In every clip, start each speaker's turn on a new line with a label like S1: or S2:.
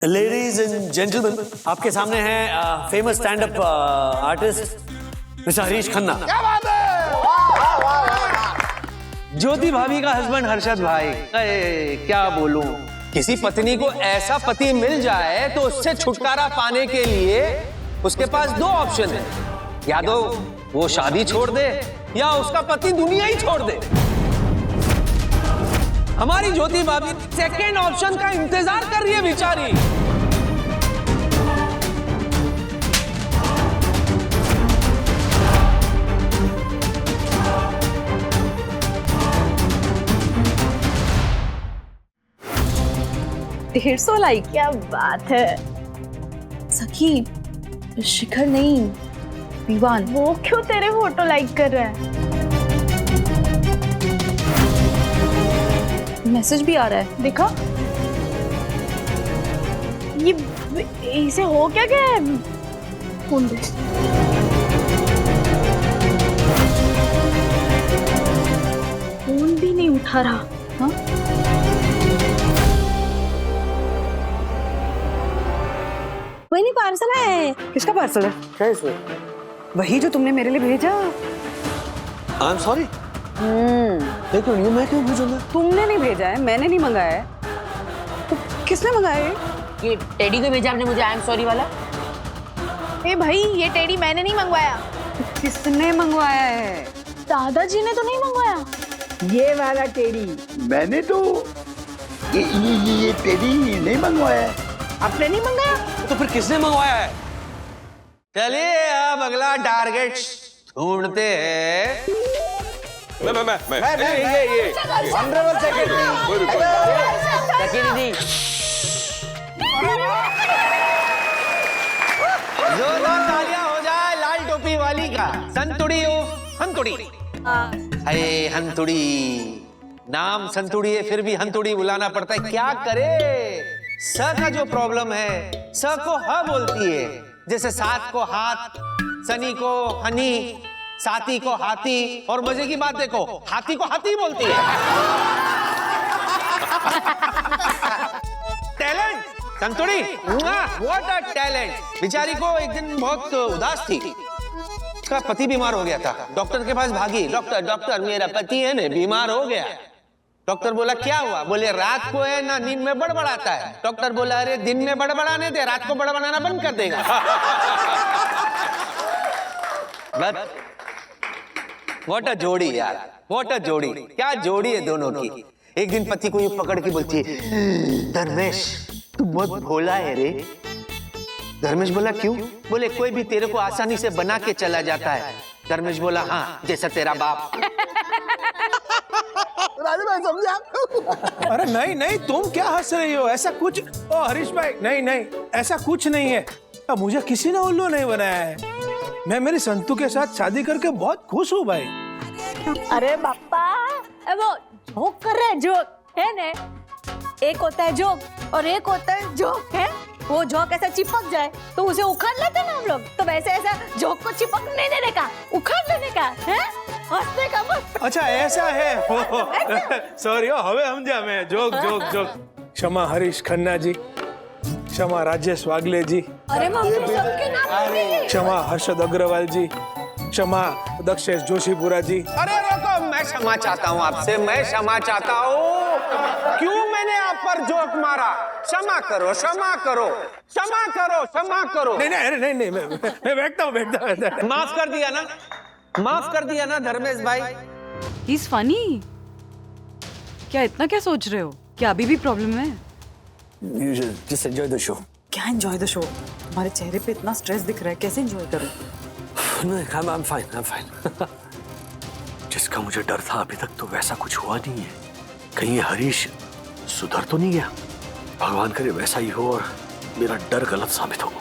S1: Ladies and gentleman, आपके सामने है famous stand up artist mister Harish Khanna.
S2: क्या बात है?
S3: ज्योति भाभी का हस्बैंड हर्षद भाई। क्या बोलूं, किसी पत्नी को ऐसा पति मिल जाए तो उससे छुटकारा पाने के लिए उसके पास दो ऑप्शन है, या तो वो शादी छोड़ दे या उसका पति दुनिया ही छोड़ दे। हमारी ज्योति भाभी सेकेंड ऑप्शन का इंतजार कर रही है बेचारी।
S4: $150 लाइक, क्या बात है। सखी, शिखर नहीं, विवान।
S5: वो क्यों तेरे फोटो लाइक कर रहा है?
S4: मैसेज भी आ रहा है,
S5: देखा? ये इसे हो क्या गया है? फोन दे। फोन भी नहीं उठा रहा। हाँ?
S4: वही नहीं, पार्सल है।
S6: किसका पार्सल है?
S1: क्या है इसमें?
S6: वही जो तुमने मेरे लिए भेजा।
S1: I am sorry. देखो नहीं, मैं क्यों भेजूंगा?
S6: तुमने नहीं भेजा है, मैंने नहीं मंगाया है। तो किसने मंगाया है?
S7: ये टेडी को भेजा आपने मुझे आई एम सॉरी वाला।
S5: ए भाई, ये टेडी मैंने नहीं मंगवाया।
S6: किसने मंगवाया है?
S5: दादाजी ने तो नहीं मंगवाया।
S8: ये वाला टेडी मैंने तो ये टेडी नहीं मंगवाया है।
S5: आपने नहीं मंगाया?
S3: तो फिर किसने मंगवाया है? चलिए अब अगला टारगेट ढूंढते हैं।
S2: मैं
S8: ऑनरेबल सेक्रेटरी।
S7: दीदी
S3: जोरदार तालियां हो जाए लाल टोपी वाली का। संतुड़ी हो हंतुड़ी। अरे हंतुड़ी, नाम संतुड़ी है फिर भी हंतुड़ी बुलाना पड़ता है, क्या करे। स का जो प्रॉब्लम है, स को ह बोलती है। जैसे सात को हाथ, सनी को हनी, साथी को हाथी, और मजे की बात देखो, हाथी को हाथी बोलती है। टैलेंट संतुड़ी, व्हाट अ टैलेंट। बेचारी को एक दिन बहुत उदास थी, उसका पति बीमार हो गया था। डॉक्टर के पास भागी, डॉक्टर डॉक्टर मेरा पति है ना बीमार हो गया। डॉक्टर बोला क्या हुआ? बोले रात को है ना नींद में बड़बड़ाता है। डॉक्टर बोला अरे दिन में बड़बड़ाने दे, रात को बड़बड़ाना बंद कर देगा। व्हाट अ जोड़ी यार, व्हाट अ जोड़ी, क्या जोड़ी है दोनों की। एक दिन पति को यूं पकड़ के बोलती है धर्मेश तू बहुत भोला है रे। धर्मेश बोला क्यों? बोले कोई भी तेरे को आसानी से बना के चला जाता है। धर्मेश बोला हाँ, जैसा तेरा बाप।
S8: राजू भाई समझा?
S9: अरे नहीं नहीं, तुम क्या हंस रही हो? ऐसा कुछ, ओ हरीश भाई, नहीं नहीं, ऐसा कुछ नहीं है। मुझे किसी ने उल्लू नहीं बनाया है। मैं मेरी संतू के साथ शादी करके बहुत खुश हूँ भाई।
S5: अरे बापा, वो जोक कर रहे हैं, जोक है ने। एक होता है जोक और एक होता है जोक है। वो जोक ऐसा चिपक जाए तो उसे उखाड़ लेते ना हम लोग, तो वैसे ऐसा जोक को चिपक नहीं देने का, उखाड़ लेने का है, हंसने का मत।
S9: अच्छा ऐसा है, सॉरी हो, हवे समझा मैं। Joke joke joke. क्षमा हरीश खन्ना जी, क्षमा राजेश वागले जी,
S5: अरे मम्मी सबके नाम बोलिए।
S9: क्षमा हर्षद अग्रवाल जी, क्षमा दक्षेश जोशीपुरा जी।
S3: अरे रुको, मैं क्षमा चाहता हूँ आपसे, मैं क्षमा चाहता हूँ। क्यों मैंने आप पर जोक मारा? क्षमा करो, क्षमा करो, क्षमा करो, क्षमा करो।
S9: नहीं नहीं, अरे नहीं नहीं, मैं बैठता हूँ।
S3: माफ कर दिया ना, माफ कर दिया ना धर्मेश भाई।
S6: He is funny. क्या इतना क्या सोच रहे हो? क्या अभी भी प्रॉब्लम है?
S1: Just enjoy the show.
S6: क्या एंजॉय द शो? तुम्हारे चेहरे पे इतना स्ट्रेस दिख रहा है, कैसे एंजॉय करूं?
S1: No, I'm fine, I'm fine. जिसका मुझे डर था अभी तक तो वैसा कुछ हुआ नहीं है। कहीं ये हरीश सुधर तो नहीं गया? भगवान करे वैसा ही हो और मेरा डर गलत साबित हो।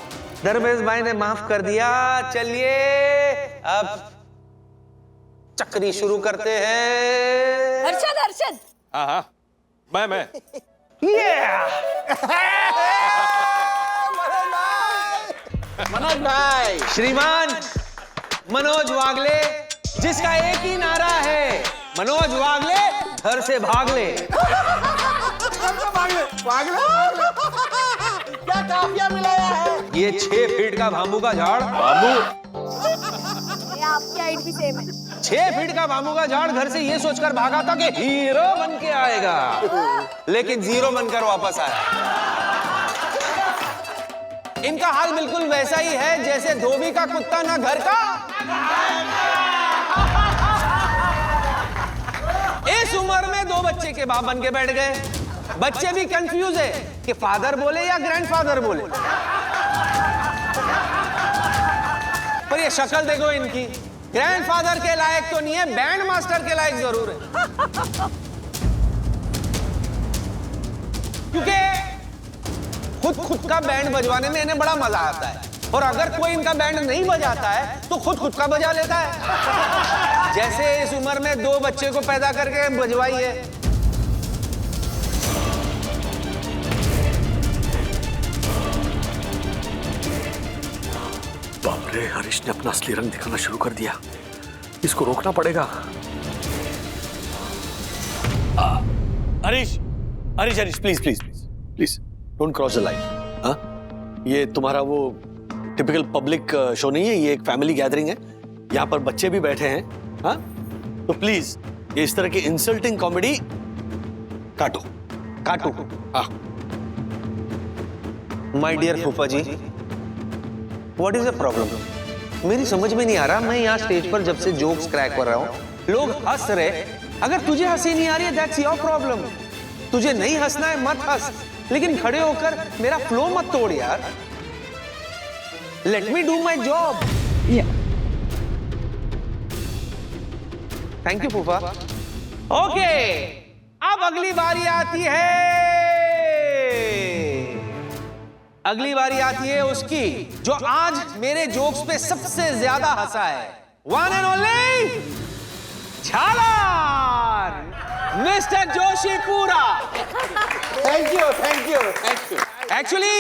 S3: धर्मेश भाई ने माफ कर दिया। चलिए अब चक्री शुरू करते हैं।
S5: हर्षद, हर्षद।
S2: हाँ मैं
S3: मनोज भाई, श्रीमान मनोज वागले, जिसका एक ही नारा है, मनोज वागले घर से भाग ले।
S8: क्या
S10: का काफिया मिलाया है।
S3: ये 6 फीट का बाम्बू का झाड़, बाम्बू
S5: आपकी हाइट भी सेम है।
S3: 6 फीट का बाम्बू का झाड़ घर से ये सोचकर भागा था कि हीरो बन के आएगा, लेकिन जीरो बनकर वापस आया। इनका हाल बिल्कुल वैसा ही है जैसे धोबी का कुत्ता ना घर का। इस उम्र में 2 बच्चे के बाप बन के बैठ गए। बच्चे भी कंफ्यूज है कि फादर बोले या ग्रैंडफादर बोले। पर ये शक्ल देखो इनकी, ग्रैंडफादर के लायक तो नहीं है, बैंड मास्टर के लायक जरूर है। क्योंकि खुद का बैंड बजवाने में इन्हें बड़ा मजा आता है, और अगर कोई इनका बैंड नहीं बजाता है तो खुद का बजा लेता है। जैसे इस उम्र में 2 बच्चे को पैदा करके बजवाई है।
S1: बाप रे, हरीश ने अपना असली रंग दिखाना शुरू कर दिया। इसको रोकना पड़ेगा। Harish Harish Harish, please please please please don't cross the line. हाँ, ये तुम्हारा वो टिपिकल पब्लिक शो नहीं है, ये एक फैमिली गैदरिंग है। यहाँ पर बच्चे भी बैठे हैं। हाँ, तो प्लीज ये इस तरह की इंसल्टिंग कॉमेडी काटो
S3: काटू।
S1: हाँ।
S3: माय डियर फूफा जी, व्हाट इज द प्रॉब्लम? मेरी समझ में नहीं आ रहा। मैं यहाँ स्टेज पर जब से जोक्स क्रैक कर रहा हूँ, लोग हंस रहे। अगर तुझे हंसी नहीं आ रही है, दैट्स योर प्रॉब्लम। तुझे नहीं हंसना है मत हंस, लेकिन खड़े होकर मेरा फ्लो मत तोड़ यार। Let me do my job. Thank you फूफा। ओके, अब अगली बारी आती है, अगली बारी आती है उसकी जो आज मेरे जोक्स पे सबसे ज्यादा हंसा है। वन एंड ओनली झालार, मिस्टर जोशी पूरा।
S10: Thank you thank you thank you.
S3: Actually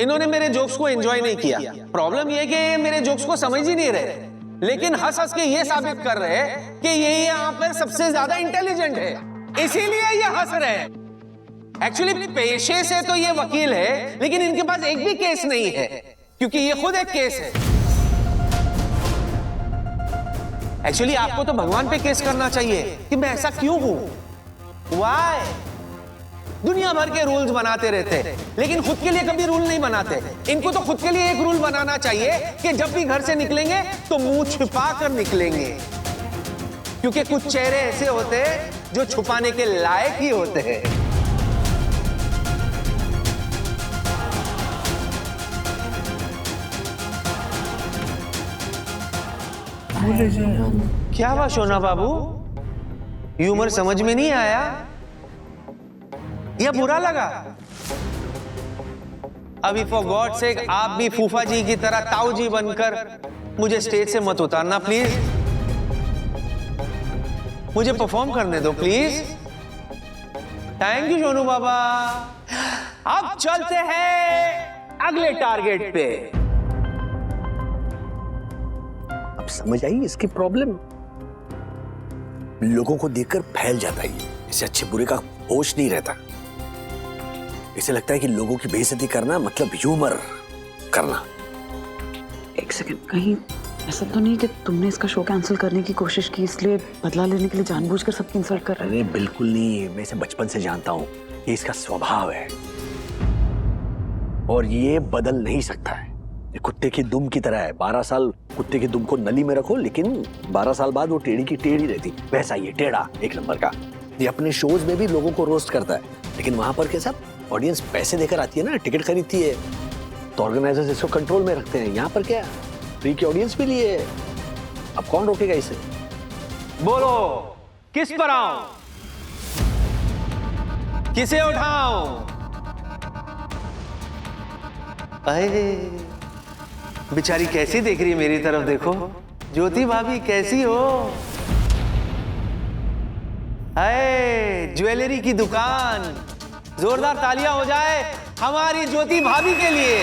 S3: इन्होंने मेरे जोक्स को एंजॉय नहीं किया। प्रॉब्लम यह कि मेरे जोक्स को समझ ही नहीं रहे, लेकिन हंस हंस के ये साबित कर रहे हैं कि ये यहाँ पर सबसे ज्यादा इंटेलिजेंट है, इसीलिए ये हंस रहे हैं। एक्चुअली पेशे से तो ये वकील है, लेकिन इनके पास एक भी केस नहीं है, क्योंकि ये खुद एक केस है। एक्चुअली आपको तो भगवान पे केस करना चाहिए कि मैं ऐसा क्यों हूं, व्हाई। दुनिया भर के रूल्स बनाते रहते हैं, लेकिन खुद के लिए कभी रूल नहीं बनाते। इनको तो खुद के लिए एक रूल बनाना चाहिए कि जब भी घर से निकलेंगे तो मुंह छुपा कर निकलेंगे, क्योंकि कुछ चेहरे ऐसे होते हैं जो छुपाने के लायक ही होते हैं। क्या हुआ सोना बाबू, ह्यूमर समझ में नहीं आया या बुरा लगा? अभी फॉर गॉड सेक आप भी फूफा जी की तरह ताऊ जी बनकर मुझे स्टेज से मत उतारना प्लीज। मुझे परफॉर्म करने दो प्लीज। थैंक यू सोनू बाबा। अब चलते हैं अगले टारगेट पे।
S1: अब समझ आई इसकी प्रॉब्लम। लोगों को देखकर फैल जाता है, इसे अच्छे बुरे का होश नहीं रहता। इसे लगता है कि लोगों की बेइज्जती करना मतलब ह्यूमर करना।
S6: एक सेकंड, कहीं ऐसा तो नहीं कि तुमने इसका शो कैंसिल करने की कोशिश की, इसलिए बदला लेने के लिए जानबूझकर सबकी इंसल्ट कर रहे हो?
S1: अरे बिल्कुल नहीं, मैं इसे बचपन से जानता हूँ, ये इसका स्वभाव है और ये बदल नहीं सकता है। ये कुत्ते की दुम की तरह है। 12 साल कुत्ते की दुम को नली में रखो, लेकिन 12 साल बाद वो टेढ़ी की टेढ़ी रहती। वैसा ये टेढ़ा एक नंबर का। ये अपने शोज में भी लोगों को रोस्ट करता है, लेकिन वहां पर कैसा ऑडियंस पैसे देकर आती है ना, टिकट खरीदती है, तो ऑर्गेनाइजर्स इसको कंट्रोल में रखते हैं। यहाँ पर क्या फ्री की ऑडियंस भी लिए, अब कौन रोकेगा इसे?
S3: बोलो किस पर आऊं, किसे उठाऊं? अरे बेचारी कैसी देख रही है मेरी तरफ, देखो ज्योति भाभी कैसी हो। अरे ज्वेलरी की दुकान, जोरदार तालियां हो जाए हमारी ज्योति भाभी के लिए।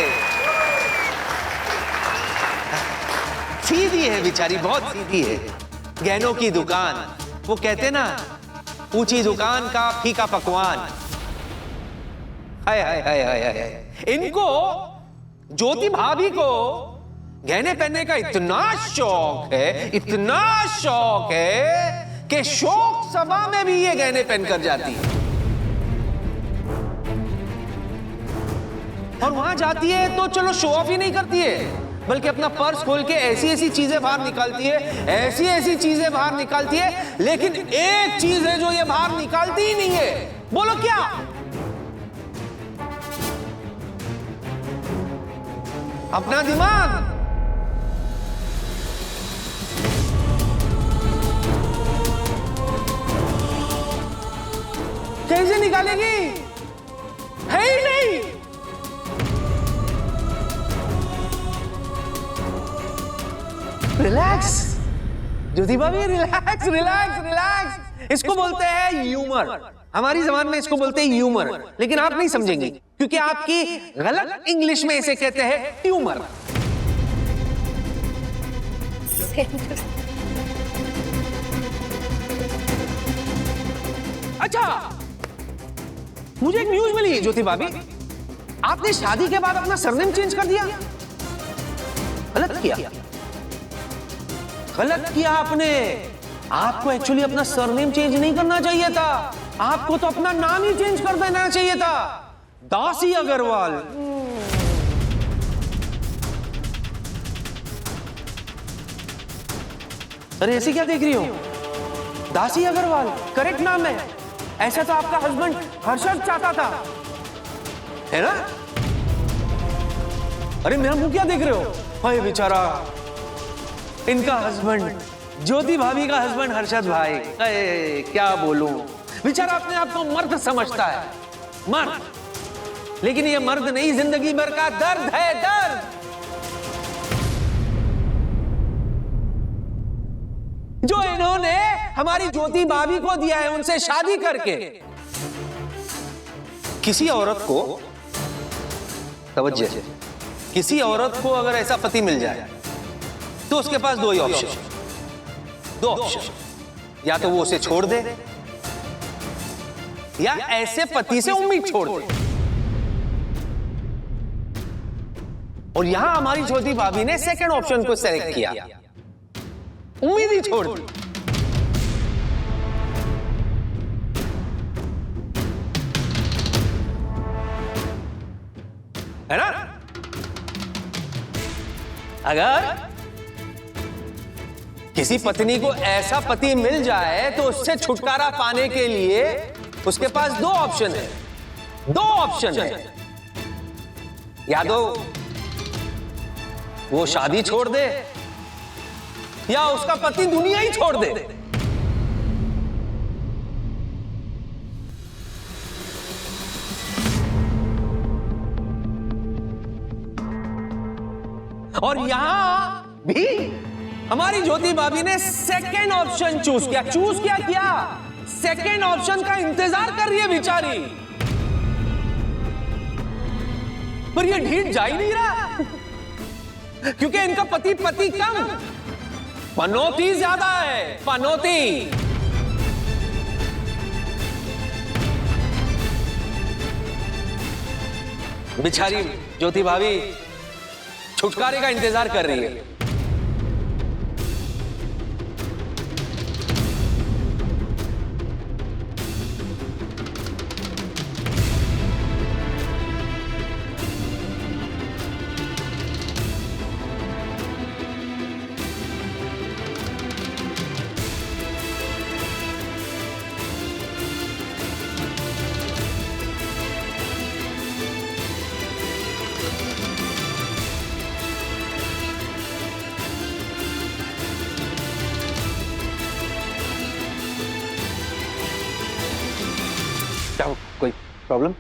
S3: सीधी है बेचारी, बहुत सीधी है। गहनों की दुकान, वो कहते ना ऊंची दुकान का फीका पकवान। हाय हाय हाय हाय हाय। इनको, ज्योति भाभी को गहने पहनने का इतना शौक है कि शोक सभा में भी ये गहने पहनकर जाती है। और वहां जाती है तो चलो शो ऑफ ही नहीं करती है, बल्कि अपना पर्स खोल के ऐसी ऐसी चीजें बाहर निकालती है, लेकिन एक चीज है जो ये बाहर निकालती ही नहीं है। बोलो क्या? अपना दिमाग। कैसे निकालेगी? है ही नहीं। रिलैक्स ज्योति भाभी, रिलैक्स। इसको बोलते हैं ह्यूमर। हमारी जबान में इसको बोलते हैं ह्यूमर, लेकिन आप नहीं समझेंगे क्योंकि आपकी गलत इंग्लिश में इसे कहते हैं ट्यूमर। अच्छा, मुझे एक न्यूज मिली ज्योति भाभी, आपने शादी के बाद अपना सरनेम चेंज कर दिया। गलत किया आपने। आपको एक्चुअली अपना सरनेम चेंज नहीं करना चाहिए था, आपको तो अपना नाम ही चेंज कर देना चाहिए था, दासी अग्रवाल। अरे ऐसे क्या देख रही हो? दासी अग्रवाल करेक्ट नाम है। ऐसा तो आपका हस्बैंड हर्षद चाहता था, है ना? अरे मेरा मुंह क्या देख रहे हो? हाय बेचारा, इनका हस्बैंड, ज्योति भाभी का हस्बैंड हर्षद भाई, क्या बोलूं, बेचारा अपने आप को मर्द समझता है, मर्द। लेकिन ये मर्द नहीं, जिंदगी भर का दर्द है, दर्द। जो इन्होंने हमारी ज्योति भाभी को दिया है उनसे शादी करके। किसी औरत को, तवज्जो, किसी औरत को अगर ऐसा पति मिल जाए तो उसके पास दो ऑप्शन, या तो वो उसे छोड़ दे या ऐसे पति से उम्मीद छोड़ दे। और यहां हमारी ज्योति भाभी ने सेकंड ऑप्शन को सेलेक्ट किया, उम्मीद ही छोड़ दी। है ना? अगर किसी पत्नी को ऐसा पति मिल जाए तो उससे छुटकारा पाने के लिए उसके पास दो ऑप्शन है। या तो वो शादी छोड़ दे या उसका पति दुनिया ही छोड़ दे। और यहां भी हमारी ज्योति भाभी ने सेकेंड ऑप्शन चूज किया। सेकेंड ऑप्शन का इंतजार कर रही है बेचारी, पर ये ढीठ जा ही नहीं रहा क्योंकि इनका पति कम, पनौती ज्यादा है, पनौती। बेचारी ज्योति भाभी छुटकारे का इंतजार कर रही है। कोई प्रॉब्लम?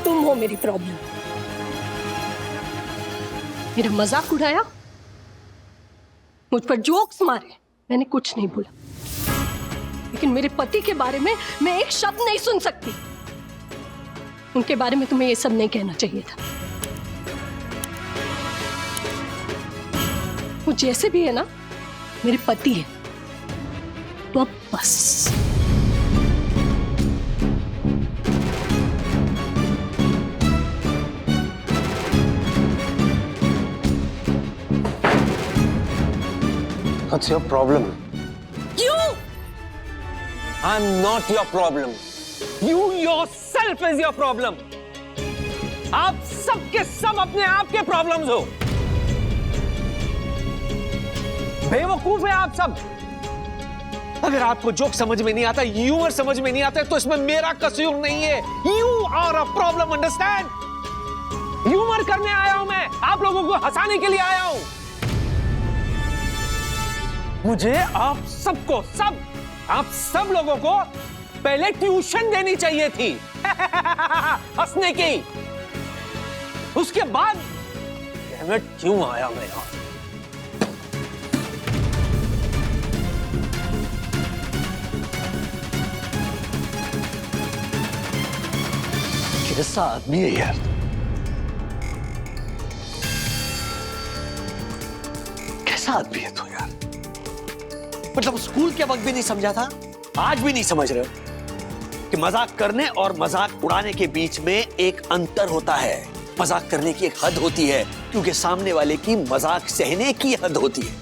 S5: तुम हो मेरी प्रॉब्लम। मेरा मजाक उड़ाया, मुझ पर जोक्स मारे, मैंने कुछ नहीं बोला, लेकिन मेरे पति के बारे में मैं एक शब्द नहीं सुन सकती। उनके बारे में तुम्हें ये सब नहीं कहना चाहिए था। वो जैसे भी है ना, मेरे पति है। तो अब बस।
S3: What's your problem?
S5: You!
S3: I'm not your problem.
S2: You yourself is your problem. आप सब के सब अपने आप के प्रॉब्लम्स हो। बेवकूफ है आप सब। अगर आपको जोक समझ में नहीं आता, ह्यूमर समझ में नहीं आता, तो इसमें मेरा कसूर नहीं है। You are a problem, understand? Humour करने आया हूं मैं, आप लोगों को हंसाने के लिए आया हूं। मुझे आप सबको, आप सब लोगों को पहले ट्यूशन देनी चाहिए थी हंसने की। उसके बाद मैं क्यों आया मैं यहाँ?
S1: कैसा आदमी है यार? कैसा आदमी है तू यार? मतलब स्कूल के वक्त भी नहीं समझा था, आज भी नहीं समझ रहे हो कि मजाक करने और मजाक उड़ाने के बीच में एक अंतर होता है। मजाक करने की एक हद होती है, क्योंकि सामने वाले की मजाक सहने की हद होती है।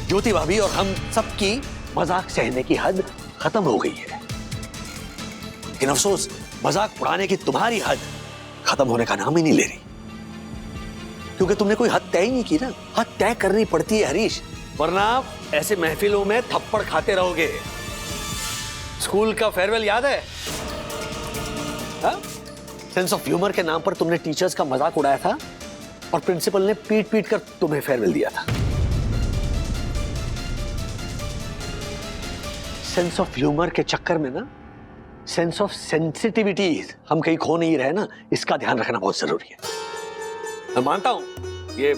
S1: ज्योति भाभी और हम सबकी मजाक सहने की हद खत्म हो गई है, लेकिन अफसोस मजाक उड़ाने की तुम्हारी हद खत्म होने का नाम ही नहीं ले रही, क्योंकि तुमने कोई हद तय ही नहीं की ना। हद तय करनी पड़ती है हरीश, वरना ऐसे महफिलों में थप्पड़ खाते रहोगे। स्कूल का फेयरवेल याद है? सेंस ऑफ ह्यूमर के नाम पर तुमने टीचर्स का मजाक उड़ाया था और प्रिंसिपल ने पीट पीट कर तुम्हें फेयरवेल दिया था। सेंस ऑफ ह्यूमर के चक्कर में ना सेंस ऑफ सेंसिटिविटी हम कहीं खो नहीं रहे ना, इसका ध्यान रखना बहुत जरूरी है। मैं मानता हूं ये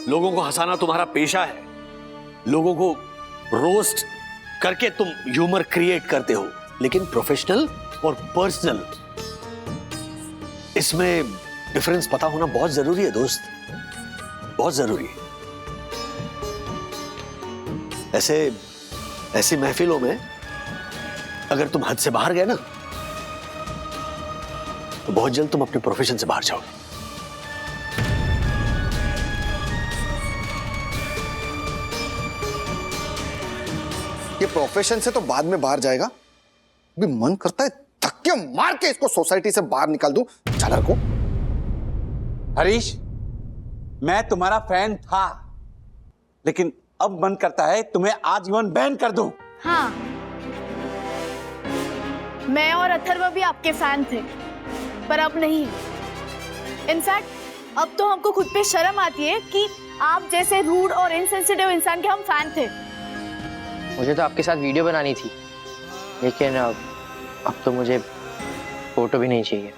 S1: लोगों को हंसाना तुम्हारा पेशा है, लोगों को रोस्ट करके तुम ह्यूमर क्रिएट करते हो, लेकिन प्रोफेशनल और पर्सनल इसमें डिफरेंस पता होना बहुत जरूरी है दोस्त, बहुत जरूरी है। ऐसी महफिलों में अगर तुम हद से बाहर गए ना, तो बहुत जल्द तुम अपने प्रोफेशन से बाहर जाओगे।
S10: ये प्रोफेशन से तो बाद में बाहर जाएगा, भी मन करता है धक्के मार के इसको सोसाइटी से बाहर निकाल दूं चालर को।
S11: हरीश, मैं तुम्हारा फैन था, लेकिन अब मन करता है तुम्हें आजीवन बैन कर दूं।
S4: हाँ, मैं और अथर्व भी आपके फैन थे, पर अब नहीं। इनफैक्ट अब तो हमको खुद पे शर्म आती है कि आप जैसे रूड और इनसेंसिटिव इंसान के हम फैन थे।
S7: मुझे तो आपके साथ वीडियो बनानी थी, लेकिन अब तो मुझे फोटो भी नहीं चाहिए।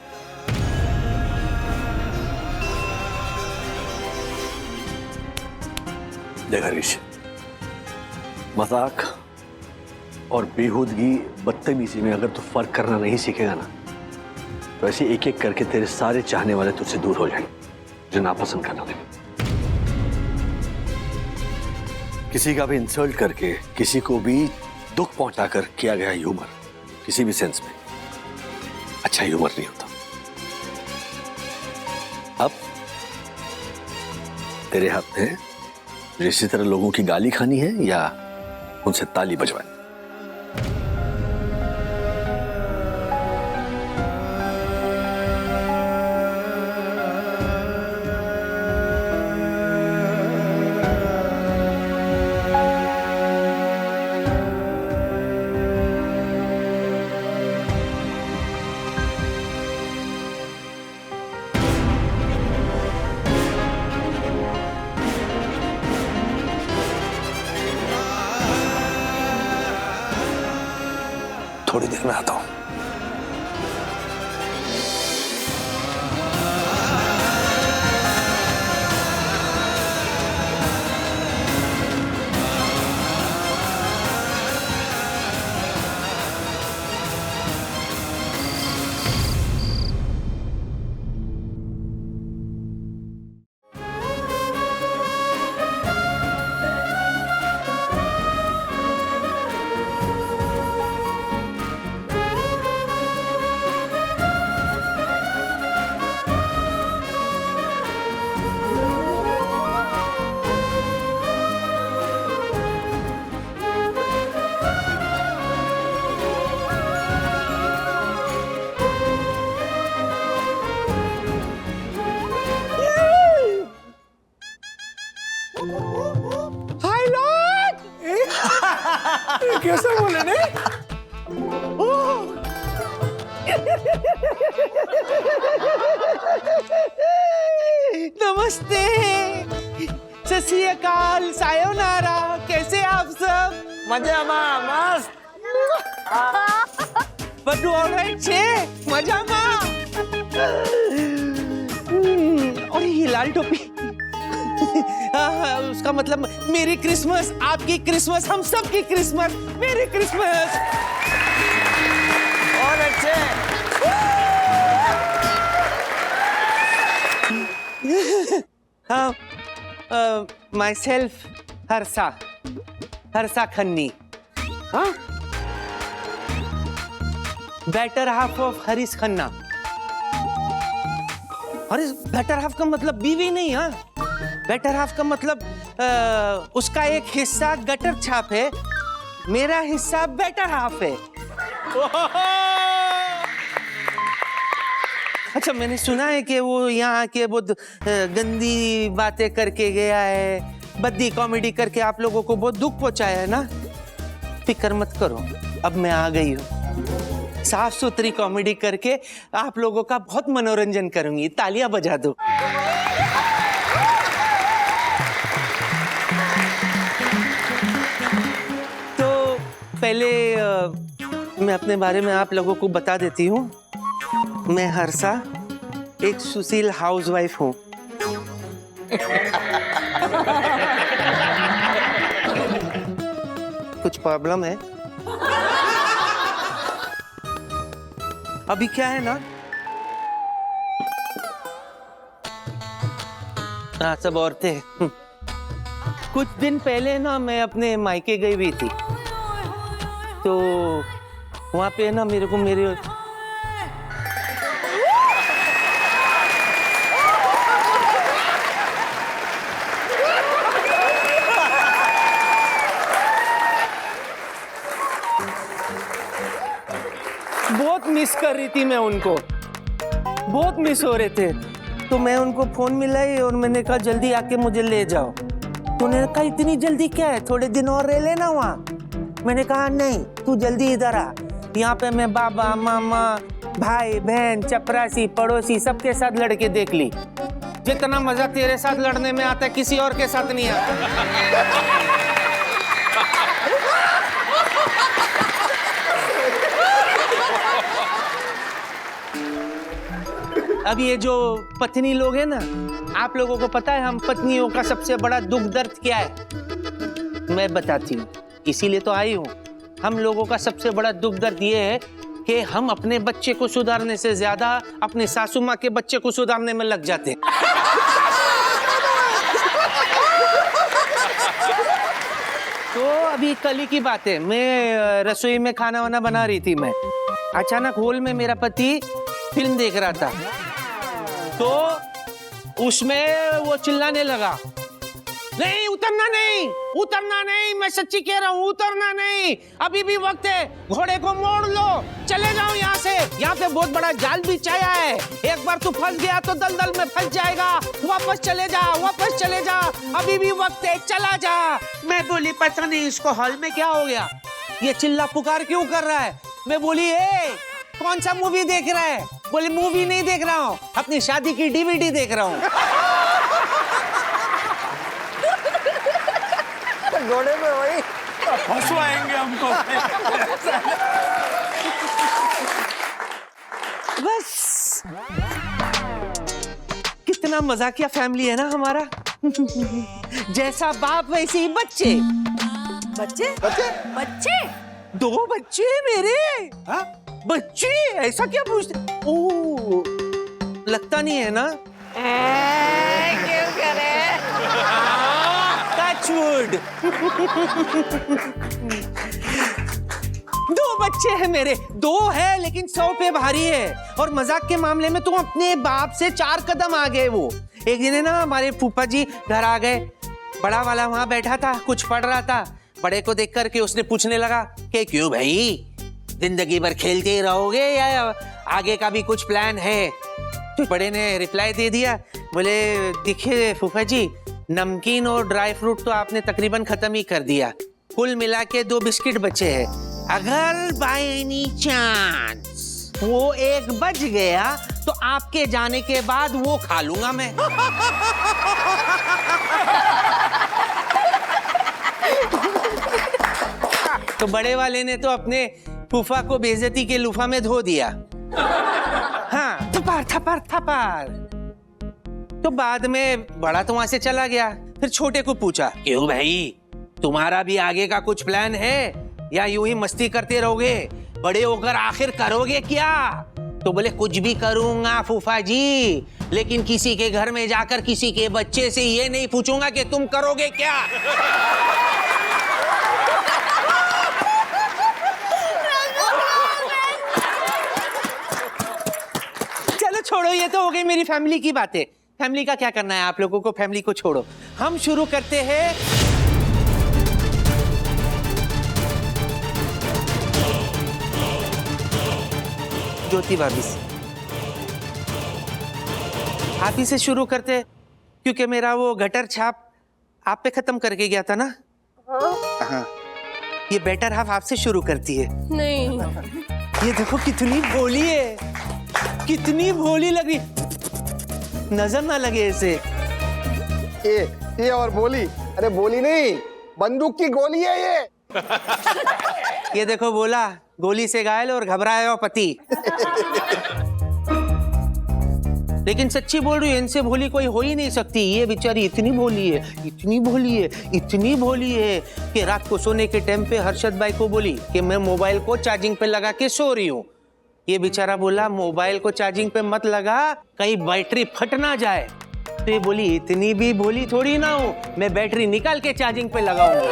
S1: देख हरीश, मजाक और बेहूदगी बदतमीजी में अगर तू फर्क करना नहीं सीखेगा ना, तो ऐसे एक एक करके तेरे सारे चाहने वाले तुझसे दूर हो जाएंगे, जो नापसंद करना लगे। किसी का भी इंसल्ट करके, किसी को भी दुख पहुंचाकर किया गया ह्यूमर किसी भी सेंस में अच्छा ह्यूमर नहीं होता। अब तेरे हाथ में इसी तरह लोगों की गाली खानी है या उनसे ताली बजवानी। थोड़ी देर में आता हूं।
S9: कैसे बोले नहीं?
S3: नमस्ते, सत श्री अकाल, सायोनारा, कैसे आप सब?
S9: મજામાં મસ્ત.
S3: બધું ઓલરાઈટ છે? મજામાં? और ये लाल टोपी उसका मतलब मेरी क्रिसमस, आपकी क्रिसमस, हम सब की क्रिसमस, मेरी क्रिसमस.
S9: और अच्छे.
S3: Myself Harsha Khanni. हाँ, better half of Harish Khanna. Harish better half का मतलब बीवी नहीं. हाँ, बेटर हाफ का मतलब उसका एक हिस्सा गटर छाप है, मेरा हिस्सा बेटर हाफ है. अच्छा, मैंने सुना है कि वो यहाँ आके बहुत गंदी बातें करके गया है, बद्दी कॉमेडी करके आप लोगों को बहुत दुख पहुंचाया है ना. फिक्र मत करो, अब मैं आ गई हूँ, साफ सुथरी कॉमेडी करके आप लोगों का बहुत मनोरंजन करूंगी. तालियां बजा दो. तो पहले मैं अपने बारे में आप लोगों को बता देती हूँ. मैं हर्षा एक सुशील हाउसवाइफ हूँ. कुछ प्रॉब्लम है? अभी क्या है ना, हाँ, सब औरतें. कुछ दिन पहले ना मैं अपने मायके गई हुई थी, तो वहां पे ना मेरे को मेरे बहुत मिस कर रही थी. मैं उनको बहुत मिस हो रहे थे, तो मैं उनको फोन मिलाई और मैंने कहा जल्दी आके मुझे ले जाओ. तो उन्होंने कहा इतनी जल्दी क्या है, थोड़े दिन और रह लेना वहाँ. मैंने कहा नहीं, तू जल्दी इधर आ. यहाँ पे मैं बाबा, मामा, भाई, बहन, चपरासी, पड़ोसी सबके साथ लड़के देख ली. जितना मजा तेरे साथ लड़ने में आता है किसी और के साथ नहीं आता. अब ये जो पत्नी लोग हैं ना, आप लोगों को पता है हम पत्नियों का सबसे बड़ा दुख दर्द क्या है? मैं बताती हूँ, इसीलिए तो आई हूँ. हम लोगों का सबसे बड़ा दुख दर्द ये है कि हम अपने बच्चे को सुधारने से ज्यादा अपने सासू माँ के बच्चे को सुधारने में लग जाते हैं. तो अभी कल ही की बात है, मैं रसोई में खाना वाना बना रही थी. मैं अचानक हॉल में मेरा पति फिल्म देख रहा था, तो उसमें वो चिल्लाने लगा, नहीं उतरना नहीं, उतरना नहीं, मैं सच्ची कह रहा हूँ, उतरना नहीं, अभी भी वक्त है, घोड़े को मोड़ लो, चले जाओ यहाँ से, यहाँ पे बहुत बड़ा जाल बिछाया है, एक बार तू फंस गया तो दलदल में फंस जाएगा, वापस चले जा, वापस चले जा, अभी भी वक्त है, चला जा. मैं बोली पता नहीं इसको हॉल में क्या हो गया, ये चिल्ला पुकार क्यों कर रहा है. मैं बोली ए कौन सा मूवी देख रहा है? बोले मूवी नहीं देख रहा हूँ, अपनी शादी की डीवीडी देख रहा हूँ.
S9: घोड़े में वही फंसवाएंगे हमको.
S3: बस कितना मजाकिया फैमिली है ना हमारा. जैसा बाप वैसे ही बच्चे.
S5: बच्चे
S10: बच्चे
S5: बच्चे
S3: 2 बच्चे मेरे. हाँ? बच्चे ऐसा क्या पूछते? ओह, लगता नहीं है ना?
S5: क्यों करे?
S3: टचवुड. 2 बच्चे हैं मेरे, 2 है लेकिन 100 पे भारी है. और मजाक के मामले में तुम अपने बाप से 4 कदम आ गए. वो एक दिन है ना हमारे फूफा जी घर आ गए, बड़ा वाला वहां बैठा था, कुछ पढ़ रहा था. बड़े को देख करके उसने पूछने लगा कि क्यों भाई, जिंदगी भर खेलते ही रहोगे या आगे का भी कुछ प्लान है? तो बड़े ने रिप्लाई दे दिया, बोले देखिए फूफा जी, नमकीन और ड्राई फ्रूट तो आपने तकरीबन खत्म ही कर दिया, कुल मिला के 2 बिस्किट बचे हैं। अगर बाय एनी चांस वो एक बच गया तो आपके जाने के बाद वो खा लूंगा मैं। तो बड़े वाले ने तो अपने फूफा को बेइज्जती के लूफा में धो दिया। हाँ, थपार थपार थपार। तो बाद में बड़ा तो वहां से चला गया। फिर छोटे को पूछा, क्यों भाई, तुम्हारा भी आगे का कुछ प्लान है या यूं ही मस्ती करते रहोगे? बड़े होकर आखिर करोगे क्या? तो बोले, कुछ भी करूंगा फूफा जी, लेकिन किसी के घर में जाकर किसी के बच्चे से ये नहीं पूछूंगा कि तुम करोगे क्या। चलो छोड़ो, ये तो हो गई मेरी फैमिली की बातें। फैमिली का क्या करना है आप लोगों को, फैमिली को छोड़ो। हम शुरू करते हैं ज्योति भाभी से। आप ही से शुरू करते, क्योंकि मेरा वो गटर छाप आप पे खत्म करके गया था ना। हाँ। ये बेटर हाफ आपसे शुरू करती है।
S5: नहीं,
S3: ये देखो कितनी भोली है, कितनी भोली लग रही, नजर ना लगे इसे।
S10: ये और बोली, अरे बोली नहीं, बंदूक की गोली है ये।
S3: ये देखो बोला, गोली से घायल और घबराया हुआ पति। लेकिन सच्ची बोल रही हूँ, इनसे भोली कोई हो ही नहीं सकती। ये बेचारी इतनी भोली है, इतनी भोली है, इतनी भोली है कि रात को सोने के टाइम पे हर्षद भाई को बोली कि मैं मोबाइल को चार्जिंग पे लगा के सो रही हूँ। ये बेचारा बोला, मोबाइल को चार्जिंग पे मत लगा, कहीं बैटरी फट ना जाए। तो ये बोली, इतनी भी भोली थोड़ी ना हूँ, मैं बैटरी निकाल के चार्जिंग पे लगाऊंगी।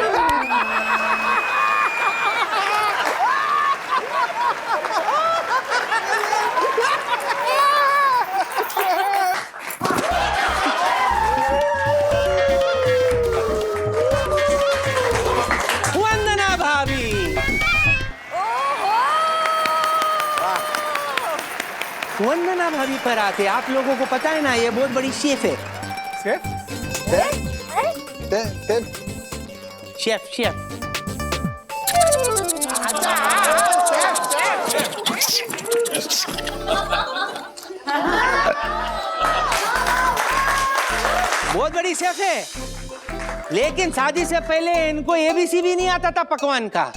S3: वंदना भाभी, वंदना भाभी पर आते, आप लोगों को पता है ना, ये बहुत बड़ी शेफ है। शेफ शेफ बहुत बड़ी शेफ है, लेकिन शादी से पहले इनको एबीसी भी नहीं आता था पकवान का।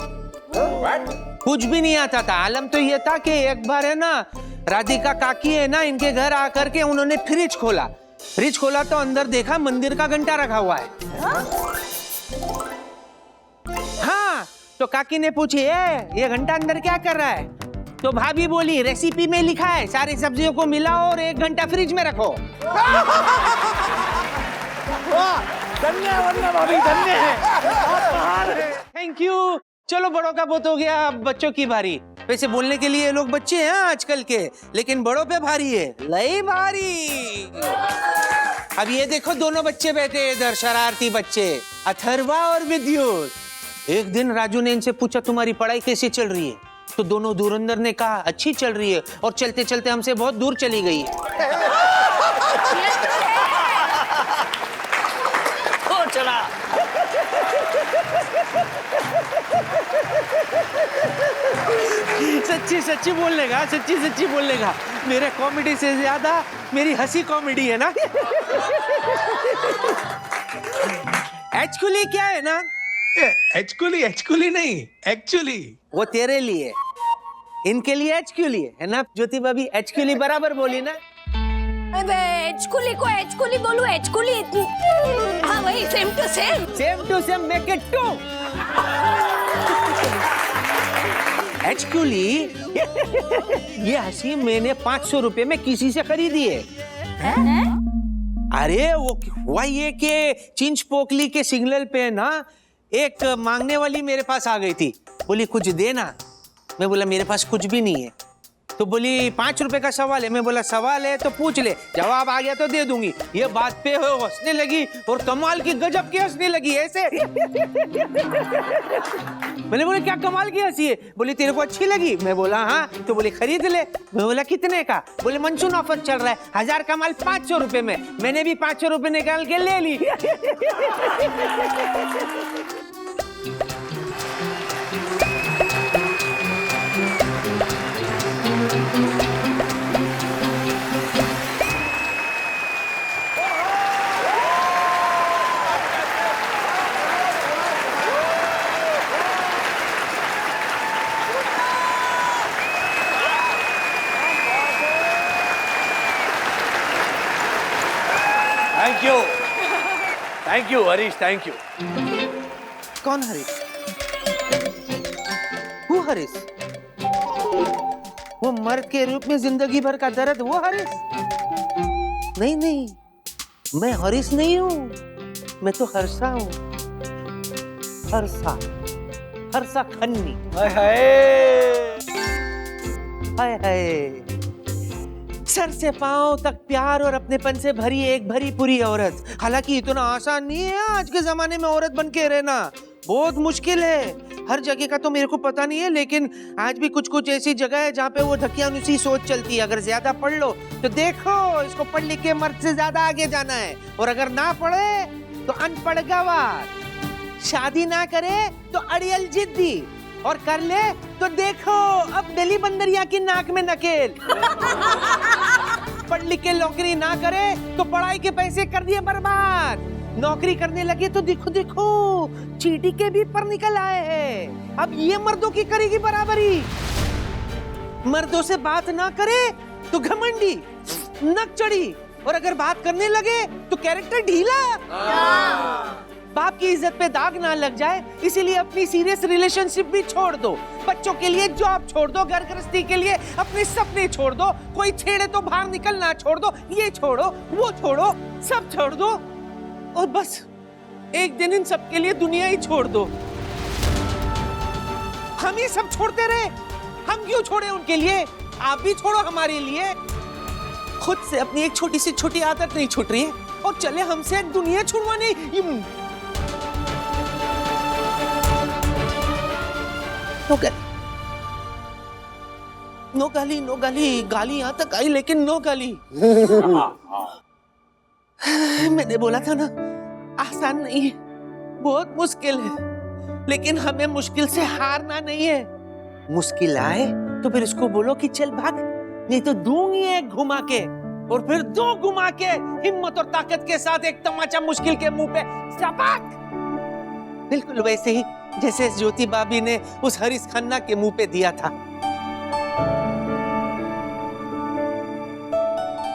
S3: कुछ भी नहीं आता था। आलम तो ये था कि एक बार है ना, राधिका काकी है ना, इनके घर आकर के उन्होंने फ्रिज खोला तो अंदर देखा मंदिर का घंटा रखा हुआ है। हाँ, तो काकी ने पूछी, ये घंटा अंदर क्या कर रहा है? तो भाभी बोली, रेसिपी में लिखा है सारी सब्जियों को मिलाओ और 1 घंटा फ्रिज में रखो।
S9: धन्य है वंदना भाभी, धन्य है।
S3: Thank you. चलो, बड़ों का बहुत हो गया, अब बच्चों की बारी। वैसे बोलने के लिए लोग बच्चे हैं आजकल के, लेकिन बड़ों पे भारी है, लई भारी। अब ये देखो, दोनों बच्चे बैठे इधर, शरारती बच्चे, अथर्वा और विद्युत। एक दिन राजू ने इनसे पूछा, तुम्हारी पढ़ाई कैसी चल रही है? तो दोनों धुरंधर ने कहा, अच्छी चल रही है, और चलते चलते हमसे बहुत दूर चली गई है।
S1: चला।
S3: सच्ची सच्ची बोलने का, सच्ची सच्ची बोलने का, मेरे कॉमेडी से ज्यादा मेरी हंसी कॉमेडी है ना। एक्चुअली क्या है ना,
S9: एक्चुअली नहीं, एक्चुअली
S3: वो तेरे लिए, इनके लिए एक्चुअली है ना ज्योति भाभी? एक्चुअली बराबर बोली ना।
S5: अबे एचकुली को एचकुली बोलूं, एचकुली। हाँ वही, same to same
S3: make it 2। Actually ये हंसी मैंने 500 रुपए में किसी से खरीदी है। अरे वो हुआ ये कि चिंच पोकली के सिग्नल पे ना एक मांगने वाली मेरे पास आ गई थी, बोली कुछ देना। मैं बोला मेरे पास कुछ भी नहीं है। तो बोली 5 रुपए का सवाल है। मैं बोला सवाल है तो पूछ ले, जवाब आ गया तो दे दूंगी। ये बात पे हंसने लगी और कमाल की गजब की हंसने लगी ऐसे। मैंने बोला क्या कमाल की हंसी है? बोली तेरे को अच्छी लगी? मैं बोला हाँ। तो बोले खरीद ले। मैं बोला कितने का? बोले मानसून ऑफर चल रहा है, 1000 का माल 500 रुपए में। मैंने भी 500 रुपए निकाल के ले ली।
S1: Thank you Harish, thank you.
S3: कौन हरीश? वो हरीश? वो मर्द के रूप में जिंदगी भर का दर्द, वो हरीश? नहीं नहीं, मैं हरीश नहीं हूँ, मैं तो हर्षा हूँ। हर्षा खन्नी। हाय हाय, सर से पांव तक प्यार और अपनेपन से भरी एक भरी पूरी औरत। हालांकि इतना आसान नहीं है आज के जमाने में औरत बन के रहना, बहुत मुश्किल है। हर जगह का तो मेरे को पता नहीं है, लेकिन आज भी कुछ कुछ ऐसी जगह है जहाँ पे वो ढकियानुसी सोच चलती है। अगर ज्यादा पढ़ लो तो देखो, इसको पढ़ लिख के मर्द से ज्यादा आगे जाना है, और अगर ना पढ़े तो अनपढ़ गवार। शादी ना करे तो अड़ियल जिद्दी, और कर ले तो देखो अब दिल्ली बंदरिया की नाक में नकेल। पढ़ लिख के नौकरी ना करे तो पढ़ाई के पैसे कर दिए बर्बाद। नौकरी करने लगे तो देखो देखो चींटी के भी पर निकल आए हैं। अब ये मर्दों की करेगी बराबरी। मर्दों से बात ना करे तो घमंडी, नक चढ़ी, और अगर बात करने लगे तो कैरेक्टर ढीला। बाप की इज्जत पे दाग ना लग जाए, इसीलिए अपनी सीरियस रिलेशनशिप भी छोड़ दो। बच्चों के लिए जॉब छोड़ दो, घर गृहस्थी के लिए अपने सपने छोड़ दो। कोई छेड़े तो बाहर निकलना छोड़ दो, ये छोड़ो वो छोड़ो, सब छोड़ दो, और बस एक दिन इन सब के लिए दुनिया ही छोड़ दो। हम ये सब छोड़ते रहे, हम क्यों छोड़े उनके लिए? आप भी छोड़ो हमारे लिए। खुद से अपनी एक छोटी सी छोटी आदत नहीं छूट रही है, और चले हमसे दुनिया छुड़वाने। नो गाली, गाली यहाँ तक आई लेकिन नो गाली। मैंने बोला था ना, आसान नहीं है, बहुत मुश्किल है, लेकिन हमें मुश्किल से हारना नहीं है। मुश्किल आए तो फिर इसको बोलो कि चल भाग, नहीं तो दूंगी एक घुमा के, और फिर दो घुमा के, हिम्मत और ताकत के साथ एक तमाचा मुश्किल के मुंह पे सपाक। बिल्कुल वैसे ही जैसे ज्योति भाभी ने उस हरीश खन्ना के मुंह पे दिया था।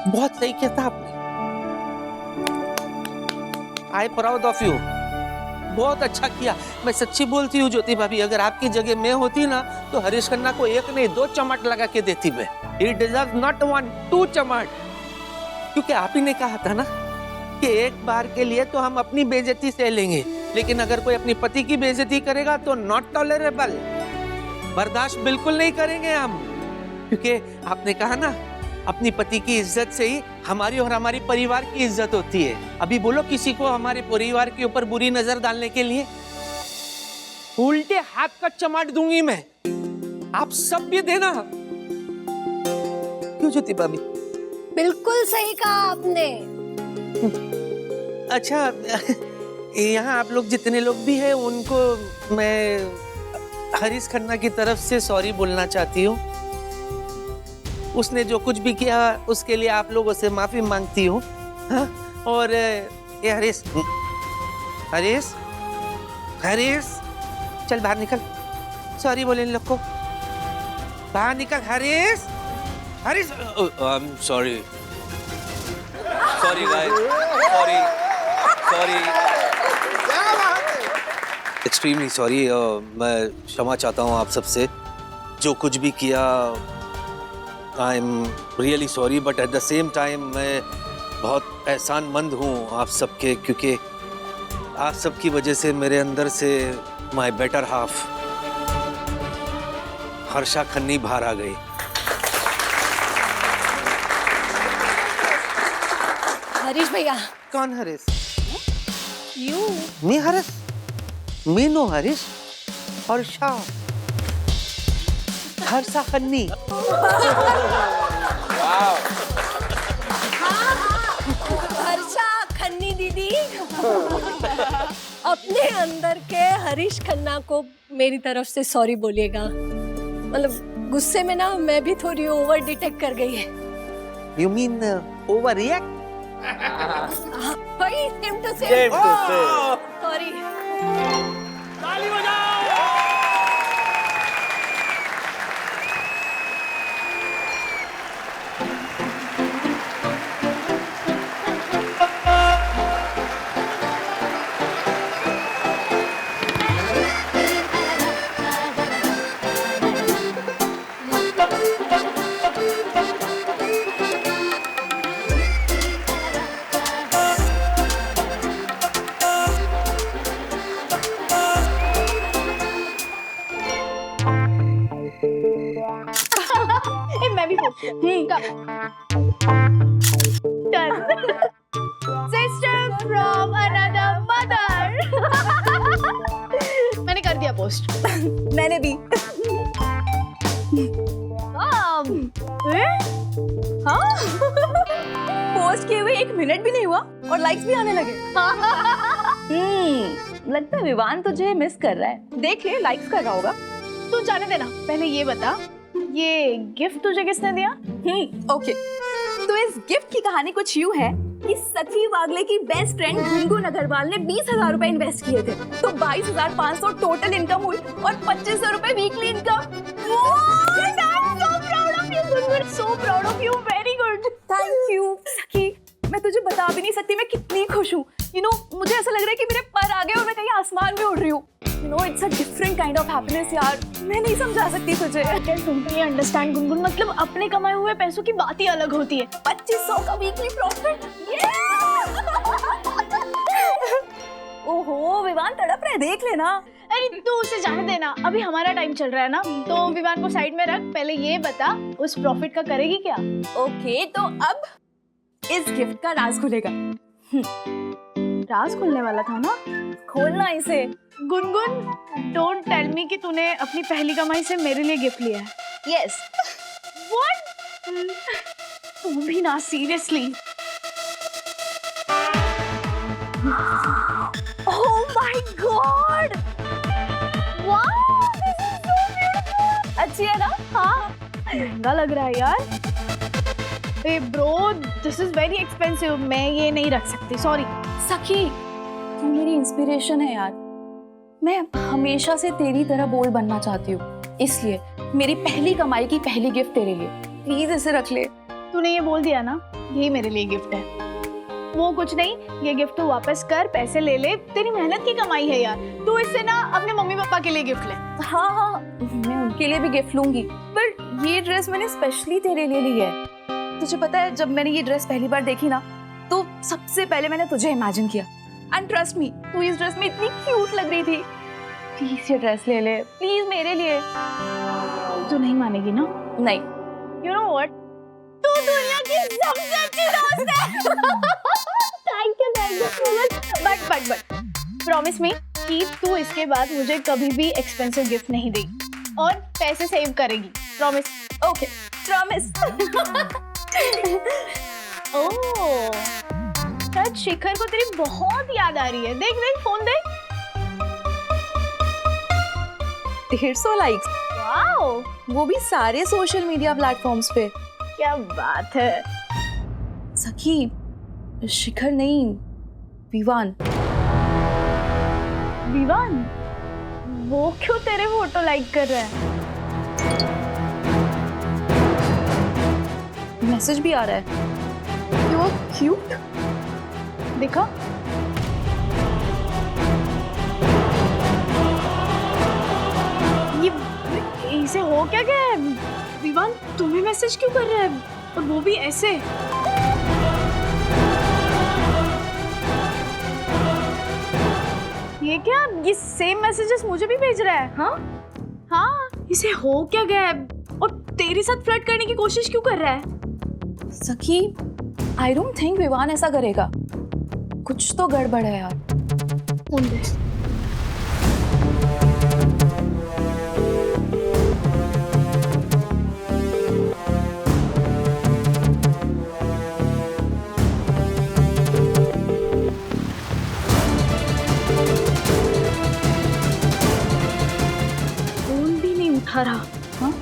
S3: बहुत सही किया था आपने। आई प्राउड ऑफ यू, बहुत अच्छा किया। मैं सच्ची बोलती हूँ ज्योति भाभी, अगर आपकी जगह मैं होती ना तो हरीश खन्ना को एक नहीं 2 चमाट लगा के देती मैं। He deserves not 1, 2 चमाट, क्योंकि आप ही ने कहा था ना कि एक बार के लिए तो हम अपनी बेइज्जती सह लेंगे, लेकिन अगर कोई अपनी पति की बेइज्जती करेगा तो नॉट टॉलरेबल, बर्दाश्त बिल्कुल नहीं करेंगे हम। क्योंकि आपने कहा ना, अपनी पति की इज्जत से ही हमारी और हमारी परिवार की इज्जत होती है। अभी बोलो किसी को हमारे परिवार के ऊपर बुरी नजर डालने के लिए, उल्टे हाथ का चमाट दूंगी मैं। आप सब भी देना। क्यों ज्योति भाभी?
S5: बिल्कुल सही कहा आपने।
S3: अच्छा, यहाँ आप लोग जितने लोग भी हैं उनको मैं हरीश खन्ना की तरफ से सॉरी बोलना चाहती हूँ। उसने जो कुछ भी किया उसके लिए आप लोगों से माफी मांगती हूँ। हाँ? और ये हरीश, हरीश, हरीश, चल बाहर निकल, सॉरी बोले इन लोग को, बाहर निकल। Harish, Harish,
S1: I am sorry, sorry guys, sorry, extremely sorry. मैं क्षमा चाहता हूँ आप सबसे, जो कुछ भी किया I am really sorry, but at the same time मैं बहुत एहसानमंद हूँ आप सबके, क्योंकि आप सबकी वजह से मेरे अंदर से माय बेटर हाफ हर्षा खन्नी बाहर आ गई।
S5: हरीश भैया।
S3: कौन हरीश?
S5: यू।
S3: मैं हरीश? मैं नो हरीश, हर्षा, हर्षा खन्नी।
S5: हर्षा खन्नी दीदी। अपने अंदर के हरीश खन्ना को मेरी तरफ से सॉरी बोलिएगा। मतलब गुस्से में ना मैं भी थोड़ी ओवर डिटेक्ट कर गई है।
S3: You mean over react?
S5: वही सेम टू सेम। सॉरी।
S1: ताली बजाओ।
S4: Sister from another mother. मैंने कर दिया पोस्ट।
S5: मैंने भी। हाँ पोस्ट किए हुए 1 मिनट भी नहीं हुआ और लाइक्स भी आने लगे। लगता है विवान तुझे मिस कर रहा है। देख ले लाइक्स कर रहा होगा।
S4: तू जाने देना, पहले ये बता ये गिफ्ट तुझे किसने दिया?
S5: ओके तो इस गिफ्ट की कहानी कुछ यूं है कि सखी वागले की बेस्ट फ्रेंड गुनगुन अग्रवाल ने 20,000 रुपए इन्वेस्ट किए थे, तो 22,500 टोटल इनकम हुई और 2,500 रुपए weekly income.
S4: So proud of you, very good.
S5: Thank you सखी, मैं तुझे बता भी नहीं सकती मैं कितनी खुश हूँ। यू नो मुझे ऐसा लग रहा है कि मेरे पर आ गए और मैं कहीं आसमान में उड़ रही हूँ। You know it's a different kind of happiness यार, मैं नहीं समझा सकती तुझे।
S4: तुम भी अंडरस्टैंड गुनगुन, मतलब अपने कमाए हुए पैसों की बात ही अलग होती है।
S5: 2,500 का वीकली प्रॉफिट। ओहो विवान तड़प रहे, देख लेना।
S4: अरे तू उसे जाने देना, अभी हमारा टाइम चल रहा है ना, तो विवान को साइड में रख। पहले ये बता उस प्रॉफिट का करेगी क्या?
S5: ओके तो अब इस गिफ्ट का राज खुलेगा।
S4: राज खुलने वाला था ना,
S5: खोलना इसे।
S4: गुनगुन डोंट टेल मी कि तूने अपनी पहली कमाई से मेरे लिए गिफ्ट लिया है।
S5: यस।
S4: व्हाट? तू भी ना seriously?
S5: Oh my God! Wow, this is so beautiful. अच्छी है ना?
S4: हाँ, महंगा लग रहा है यार। ए bro, this is very expensive, मैं ये नहीं रख सकती, सॉरी।
S5: सखी, तू मेरी इंस्पिरेशन है यार। मैं हमेशा से तेरी तरह बोल्ड बनना चाहती हूँ, इसलिए मेरी पहली कमाई की पहली गिफ्ट तेरे लिए। प्लीज इसे रख ले।
S4: तूने ये बोल दिया ना, यही मेरे लिए गिफ्ट है। वो कुछ नहीं, ये गिफ्ट तू वापस कर, पैसे ले ले, तेरी मेहनत की कमाई है यार। तू इससे ना अपने मम्मी पापा के लिए गिफ्ट ले।
S5: हाँ हाँ मैं उनके लिए भी गिफ्ट लूंगी, पर ये ड्रेस मैंने स्पेशली तेरे लिए ली है। तुझे पता है जब मैंने ये ड्रेस पहली बार देखी ना, तो सबसे पहले मैंने तुझे इमेजिन किया। एंड ट्रस्ट मी, तू इस ड्रेस में इतनी क्यूट लग रही थी। प्लीज ये ड्रेस ले ले, प्लीज मेरे लिए।
S4: तू नहीं मानेगी ना?
S5: नहीं।
S4: यू नो व्हाट, तू दुनिया की सबसे अच्छी दोस्त है। Thank you but promise me कि तू इसके बाद मुझे कभी भी एक्सपेंसिव गिफ्ट नहीं देगी और पैसे सेव करेगी। प्रॉमिस?
S5: Okay promise.
S4: ओह शायद शिखर को तेरी बहुत याद आ रही है। देख देख फोन देख।
S5: 150 लाइक्स।
S4: वाओ,
S5: वो भी सारे सोशल मीडिया प्लेटफॉर्म्स पे।
S4: क्या बात है।
S5: सखी, शिखर नहीं, विवान।
S4: विवान? वो क्यों तेरे फोटो लाइक कर रहा है?
S5: मैसेज भी आ रहा है।
S4: वो क्यूट देखा। ये इसे हो क्या गया है? विवान तुम्हें मैसेज क्यों कर रहा है, और वो भी ऐसे? ये क्या, ये सेम मैसेजेस मुझे भी भेज रहा है? हाँ, इसे हो क्या गया है, और तेरे साथ फ्लर्ट करने की कोशिश क्यों कर रहा है?
S5: सखी, आई डोंट थिंक विवान ऐसा करेगा। कुछ तो गड़बड़ है यार।
S4: फोन भी नहीं उठा रहा। हाँ?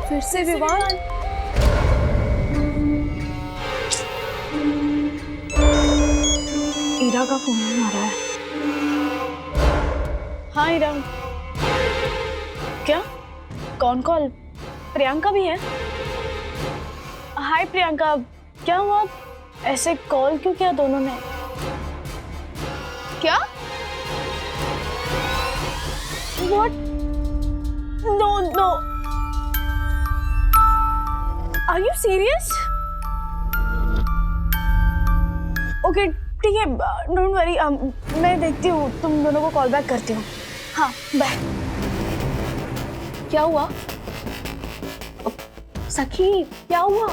S5: फिर से विवान।
S4: ईरा का फोन आ रहा है। हाँ ईरा। क्या? कौन कॉल? प्रियंका भी है? हाय प्रियंका, क्या हुआ? ऐसे कॉल क्यों किया दोनों ने? क्या? What? No, no. Are you serious? Okay, ठीक है, डोंट वरी, मैं देखती हूँ, तुम दोनों को कॉल बैक करती हूँ। हाँ, बाय। क्या हुआ? सखी, क्या हुआ?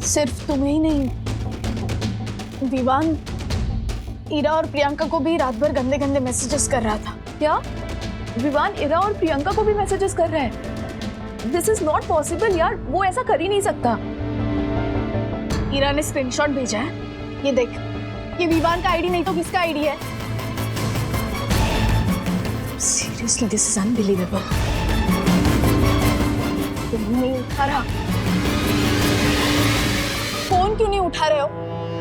S4: सिर्फ तुम्हें ही नहीं, विवान इरा और प्रियंका को भी रात भर गंदे गंदे मैसेजेस कर रहा था।
S5: क्या? विवान इरा और प्रियंका को भी मैसेजेस कर रहा है? दिस इज नॉट पॉसिबल यार, वो ऐसा कर ही नहीं सकता।
S4: इरा ने स्क्रीनशॉट भेजा है, ये देख। ये विवान का आईडी नहीं तो किसका आईडी है? Seriously this is unbelievable. तुम नहीं उठा रहा, फोन क्यों नहीं उठा रहे हो?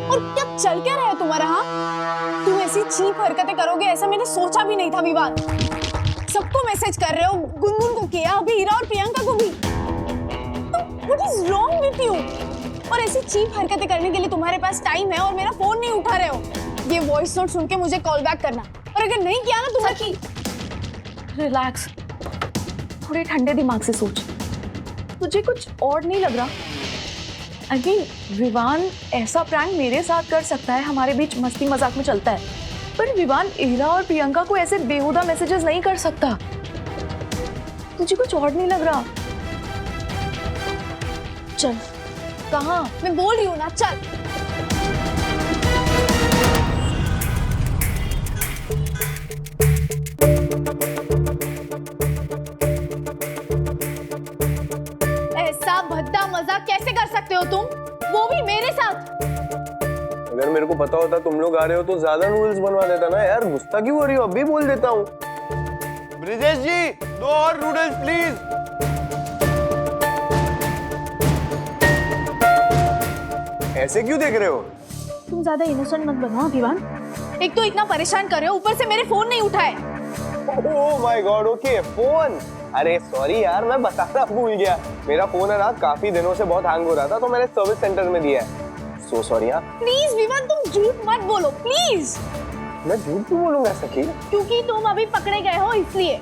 S4: और क्या चल क्या रहा है तुम्हारा? हाँ, तुम ऐसी चीप हरकतें करोगे ऐसा मैंने सोचा भी नहीं था। विवान, सबको मैसेज कर रहे हो, गुनगुन को किया, अभी हीरा और प्रियंका को भी। What is wrong with you? और ऐसी चीप हरकतें करने के लिए तुम्हारे पास टाइम है और मेरा फोन नहीं उठा रहे हो। ये वॉइस नोट सुन के मुझे कॉल बैक करना, और अगर नहीं किया ना तुम्हें।
S5: रिलैक्स, थोड़े ठंडे दिमाग से सोच। तुझे कुछ और नहीं लग रहा? आई मीन, विवान ऐसा प्रैंक मेरे साथ कर सकता है, हमारे बीच मस्ती मजाक में चलता है, पर विवान इरा और प्रियंका को ऐसे बेहुदा मैसेजेस नहीं कर सकता। तुझे कुछ और नहीं लग रहा?
S4: चल, कहाँ? मैं बोल रही हूँ ना, चल। ऐसा भद्दा मजाक कैसे कर सकते हो तुम, वो भी मेरे साथ?
S12: अगर मेरे को पता होता तुम लोग आ रहे हो तो ज्यादा नूडल्स बनवा देता ना यार। गुस्सा क्यों हो रही हो? अभी बोल देता हूँ। ब्रिजेश जी, 2 और नूडल्स प्लीज। ऐसे क्यों देख रहे हो?
S4: तुम ज्यादा इनोसेंट मत बनो विवान। एक तो इतना परेशान कर रहे हो, ऊपर से मेरे फोन नहीं उठाए।
S12: Oh my God, okay phone. अरे सॉरी यार, मैं बताना भूल गया। मेरा फोन है ना काफी दिनों से बहुत हैंग हो रहा था तो मैंने सर्विस सेंटर में दिया है। सो सॉरी यार।
S4: प्लीज विवान, तुम झूठ मत बोलो प्लीज।
S12: मैं झूठ क्यों बोलूंगा सखी?
S4: क्योंकि तुम अभी पकड़े गए हो इसलिए।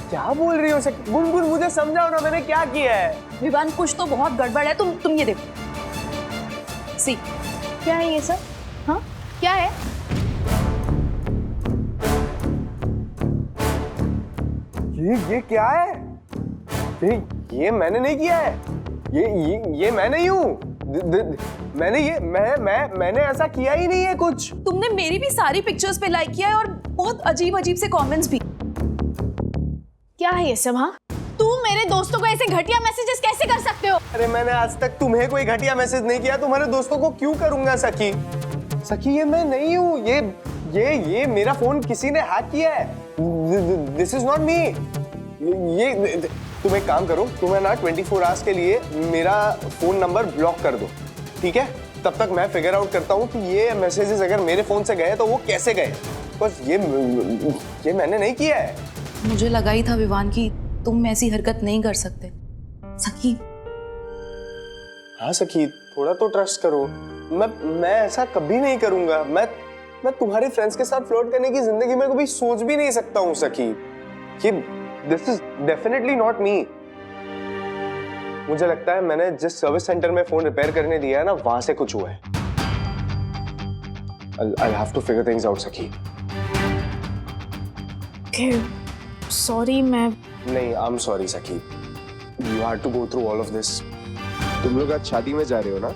S12: क्या बोल रही हो सखी? गुनगुन मुझे समझाओ ना, मैंने क्या किया है?
S5: विवान, कुछ तो बहुत गड़बड़ है। तुम ये देखो। सी,
S4: क्या है ये सब? हाँ, क्या है?
S12: ये क्या है? ये मैंने नहीं किया है। ये मैं नहीं हूँ। मैंने ऐसा किया ही नहीं है कुछ।
S5: तुमने मेरी भी सारी पिक्चर्स पे लाइक किया है और बहुत अजीब अजीब से कमेंट्स भी।
S4: क्या है ये सब? हाँ, तुम मेरे दोस्तों को ऐसे घटिया मैसेजेस कैसे कर सकते हो?
S12: अरे मैंने आज तक तुम्हें कोई घटिया मैसेज नहीं किया, तुम्हारे दोस्तों को क्यों करूंगा सखी? सखी, ये मैं नहीं हूँ। ये मेरा फोन किसी ने हैक किया है। This is not me. ये तुम एक काम करो, तुम्हें ना 24 आवर्स के लिए मेरा फोन नंबर ब्लॉक कर दो, ठीक है? तब तक मैं फिगर आउट करता हूँ कि ये मैसेजेस अगर मेरे फोन से गए तो वो कैसे गए। बस ये मैंने नहीं किया है।
S5: मुझे लगा ही था विवान की तुम ऐसी हरकत नहीं कर सकते। सखी,
S12: हाँ सखी, थोड़ा तो ट्रस्ट करो। मैं ऐसा कभी नहीं करूंगा। मैं तुम्हारे फ्रेंड्स के साथ फ्लर्ट करने की जिंदगी में कभी सोच भी नहीं सकता हूँ सखी। ये this is definitely not me. मुझे लगता है मैंने जिस सर्विस सेंटर में फोन रिपेयर करने दिया है ना, वहां से कुछ हुआ है। I'll have to figure things out सखी।
S4: सॉरी, मैं
S12: नहीं, I'm sorry सखी। You had to go through all of this। तुम लोग आज शादी में जा रहे हो ना?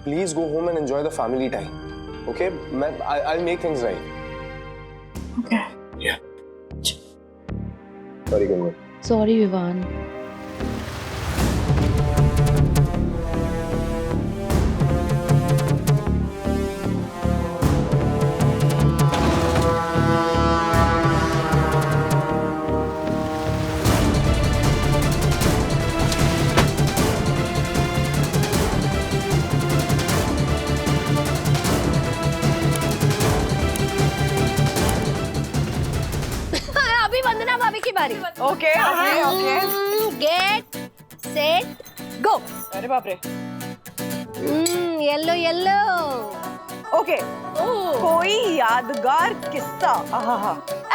S12: Please go home and enjoy the family time। Okay? I'll make things right।
S4: Okay।
S12: Yeah। Sorry Gungun.
S5: Sorry Vivaan.
S4: Okay okay, get set go.
S5: अरे बाप रे।
S4: Yellow yellow.
S5: ओके, कोई यादगार किस्सा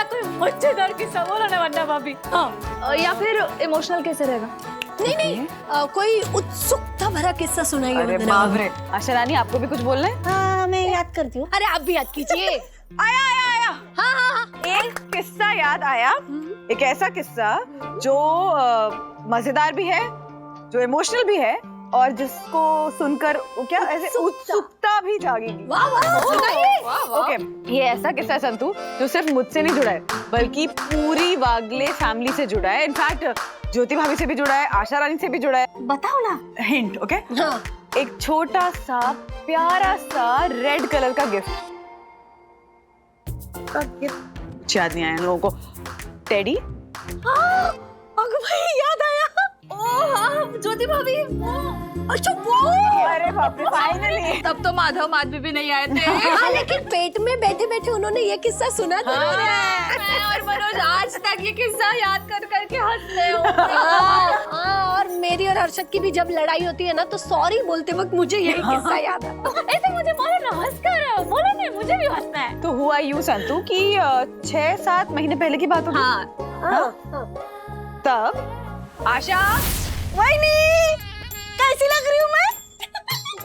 S5: कोई मजेदार किस्सा बोलो ना वरना भाभी। हाँ
S4: या फिर इमोशनल कैसे रहेगा?
S5: नहीं नहीं कोई उत्सुकता भरा किस्सा सुनाइए।
S6: अरे बाप रे, आशा रानी आपको भी कुछ बोलना है?
S5: हाँ मैं याद करती हूँ। अरे आप भी याद कीजिए।
S6: आया आया आया।
S5: हाँ हाँ हाँ।
S6: एक किस्सा याद आया, एक ऐसा किस्सा जो मजेदार भी है, जो इमोशनल भी है और जिसको सुनकर क्या ऐसे उत्सुकता भी जागेगी।
S5: वाह वाह सुनाइए।
S6: ओके, ये ऐसा किस्सा है संतू जो सिर्फ मुझसे नहीं जुड़ा है बल्कि पूरी वागले फैमिली से जुड़ा है। इनफैक्ट ज्योति भाभी से भी जुड़ा है, आशा रानी से भी जुड़ा है।
S5: बताओ ना।
S6: Hint, okay?
S5: हाँ।
S6: एक छोटा सा प्यारा सा रेड कलर का गिफ्ट याद नहीं आया इन लोगों को। टेडी।
S5: हाँ, अगं भाई याद आया। ओह हाँ ज्योति भाभी। अच्छा वो।
S6: अरे बाप रे, फाइनली।
S5: तब तो माधव माधवी भी नहीं आए थे। हाँ, लेकिन पेट में बैठे बैठे उन्होंने ये किस्सा सुना था। मैं और मनोज आज तक ये किस्सा याद कर करके हंसते हो। और मेरी और हर्षद की भी जब लड़ाई होती है ना तो सॉरी बोलते वक्त मुझे यही किस्सा याद आता है। ऐसे मुझे बोलो ना, हंस कर बोलो ना, मुझे भी हंसना है।
S6: तो हुआ यूं संतू कि 6-7 महीने पहले की बात होगी।
S5: हाँ।
S6: तब आशा, वैनी, कैसी लग रही हूँ मैं?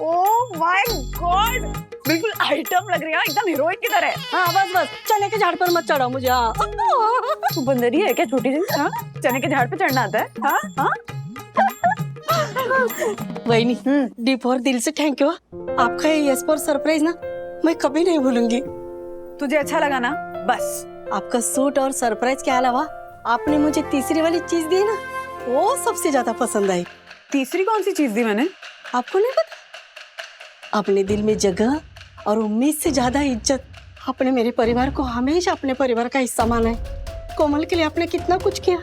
S6: ओह माय गॉड, बिल्कुल आइटम लग रही है, एकदम हीरोइन की तरह।
S5: हाँ बस बस, चने के झाड़ पर मत चढ़ाओ मुझे। हाँ।
S6: तू बंदरी है क्या छोटी सी? हाँ, चने के झाड़ पे चढ़ना आता है? हाँ हाँ।
S5: वैनी, डीप और दिल से थैंक यू। आपका ये यस पर सरप्राइज ना मैं कभी नहीं भूलूंगी।
S6: तुझे अच्छा लगा ना? बस
S5: आपका सूट और सरप्राइज के अलावा आपने मुझे तीसरी वाली चीज दी ना, वो सबसे ज्यादा पसंद आई।
S6: तीसरी कौन सी चीज दी मैंने?
S5: आपको नहीं पता? अपने दिल में जगह और उम्मीद से ज्यादा इज्जत। आपने मेरे परिवार को हमेशा अपने परिवार का हिस्सा माना है। कोमल के लिए आपने कितना कुछ किया।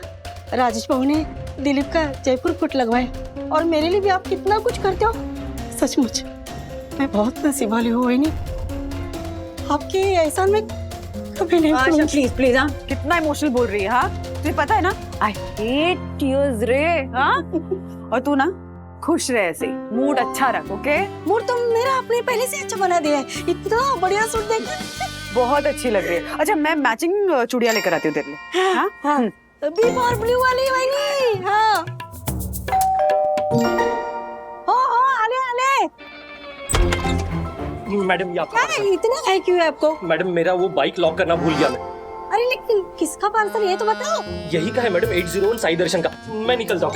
S5: राजेश बाबू ने दिलीप का जयपुर फुट लगवाए और मेरे लिए भी आप कितना कुछ करते हो। सचमुच मैं बहुत नसीब वाली हूँ वैनी, आपके एहसान में कभी नहीं भूलूंगी।
S6: Please please. हाँ, कितना इमोशनल बोल रही है। हाँ, तुझे पता है ना आई हेट टीयर्स रे। हाँ, और तू ना खुश रहे, ऐसे मूड अच्छा रख। ओके?
S5: मूड तो मेरा आपने पहले से अच्छा बना दिया है। इतना बढ़िया सूट देख
S6: बहुत अच्छी लग रही है। अच्छा, मैं मैचिंग चूड़ियां लेकर आती हूँ तेरे लिए। हाँ
S5: हाँ। बीफ और ब्लू वाली वैनी। हाँ हो आले आले।
S13: मैडम ये आपका
S5: क्या इतना है क्यों है आपको?
S13: मैडम मेरा वो बाइक लॉक करना भूल गया मैं।
S5: अरे लेकिन किसका पार्सल ये तो बताओ।
S13: यही का है मैडम, 801 साई दर्शन का। मैं निकलता हूँ।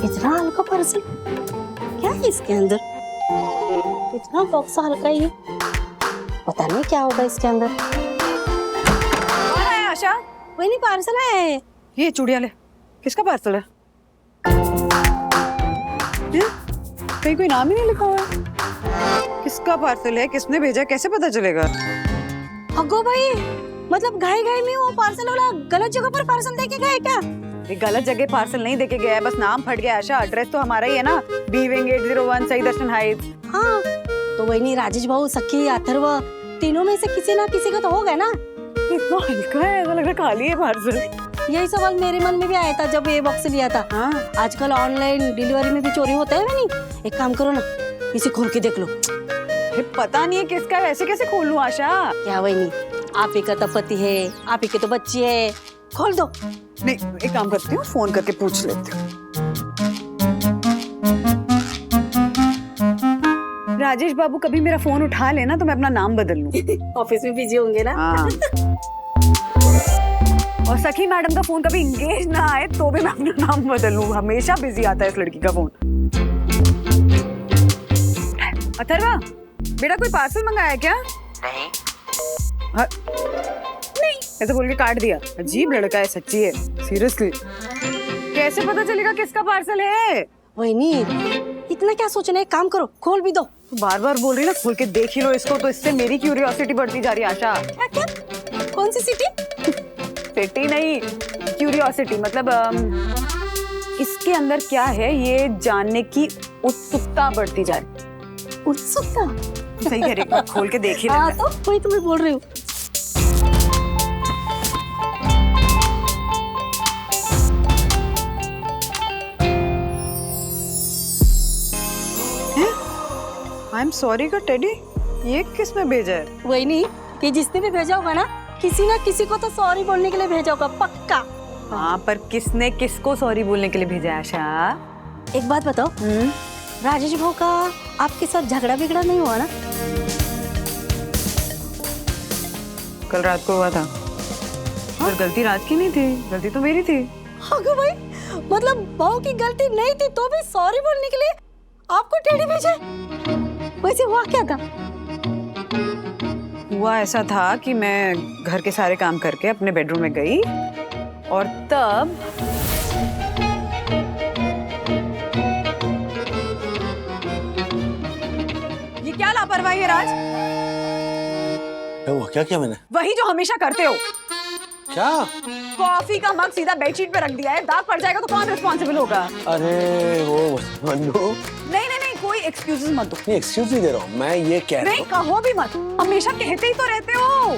S5: इतना हल्का पार्सल क्या है इसके अंदर? इतना बॉक्स हल्का ही, पता नहीं क्या होगा इसके अंदर।
S6: कौन है आशा?
S5: वही नहीं पार्सल है।
S6: ये चूड़ियां ले। किसका पार्सल है? कहीं कोई नाम ही नहीं लिखा हुआ है। किसका पार्सल है, किसने भेजा, कैसे पता चलेगा?
S5: अगो भाई, मतलब घाई घाई में वो पार्सल वाला गलत जगह पर पार्सल देके गया क्या?
S6: ये गलत जगह पार्सल नहीं देके गया है, बस नाम फट गया। आशा, एड्रेस तो हमारा ही है ना, बी विंग 801 सई दर्शन हाइट्स।
S5: हाँ, तो वही नहीं राजेश भाऊ, सखी, अथर्व, तीनों में से किसी ना किसी का तो हो गया ना।
S6: इतना हल्का है, ऐसा लग रहा है खाली है पार्सल।
S5: यही सवाल मेरे मन में भी आया था जब ये बॉक्स लिया था।
S6: हाँ।
S5: आजकल ऑनलाइन डिलीवरी में भी चोरी होता है नहीं? एक काम करो ना, इसे खोल के देख लो।
S6: पता नहीं है किसका है, ऐसे कैसे खोलूं आशा?
S5: क्या वही नहीं, आप ही का तो पति है, आप ही के तो बच्ची है, खोल दो।
S6: नहीं, एक काम करती हूँ, फोन करके पूछ लेती हूँ। राजेश बाबू कभी मेरा फोन उठा लेना तो मैं अपना नाम बदल लूं।
S5: ऑफिस में बिजी होंगे ना।
S6: हाँ। और सखी मैडम का फोन कभी इंगेज ना आए तो भी मैं अपना नाम बदल लूं, हमेशा बिजी आता है इस लड़की का फोन। अथर्वा, बेटा कोई पार्सल मंगाया क्या?
S7: नहीं।
S6: नहीं ऐसे बोल के काट दिया। अजीब लड़का है, सच्ची है, सीरियसली। कैसे पता चलेगा किसका पार्सल है?
S5: वही नहीं, इतना क्या सोचना है, काम करो, खोल भी दो।
S6: बार बार बोल रही ना, खोल के देख ही लो इसको, तो इससे मेरी क्यूरियोसिटी बढ़ती जा रही है। आशा,
S5: क्या क्या? कौन सी सिटी?
S6: सिटी नहीं, क्यूरियोसिटी, मतलब इसके अंदर क्या है ये जानने की उत्सुकता बढ़ती जा रही।
S5: उत्सुकता?
S6: सही कह रही, खोल के देख ही लेना।
S5: हाँ तो वही तुम्हें बोल रही हूँ।
S6: आई एम सॉरी का टेडी, ये किसने भेजा है?
S5: वही नहीं, कि जिसने भी भेजा होगा ना, किसी ना किसी को तो सॉरी बोलने के लिए भेजा होगा पक्का।
S6: हाँ, पर किसने किसको सॉरी बोलने के लिए भेजा है आशा?
S5: एक बात बताओ, राजेश भाऊ का आपके साथ झगड़ा बिगड़ा नहीं हुआ ना?
S6: कल रात को हुआ था। पर गलती राज की नहीं थी, गलती तो मेरी थी।
S5: अगो भाई, मतलब बहू की गलती नहीं थी तो भी सॉरी बोलने के लिए आपको टेढ़ी भेजा? वैसे हुआ क्या था?
S6: हुआ ऐसा था कि मैं घर के सारे काम करके अपने बेडरूम में गई और तब ये क्या लापरवाही है राज?
S1: वो क्या किया मैंने?
S6: वही जो हमेशा करते हो।
S1: क्या?
S6: कॉफी का मग सीधा बेडशीट पे रख दिया है, दाग पड़ जाएगा तो कौन रिस्पॉन्सिबल होगा?
S1: अरे वो मन्नू,
S6: नहीं नहीं नहीं, कोई एक्सक्यूजेस मत दो।
S1: नहीं एक्सक्यूज नहीं दे रहा हूँ, मैं ये कह रहा
S6: नहीं
S1: हूँ।
S6: कहो भी मत, हमेशा कहते ही तो रहते हो।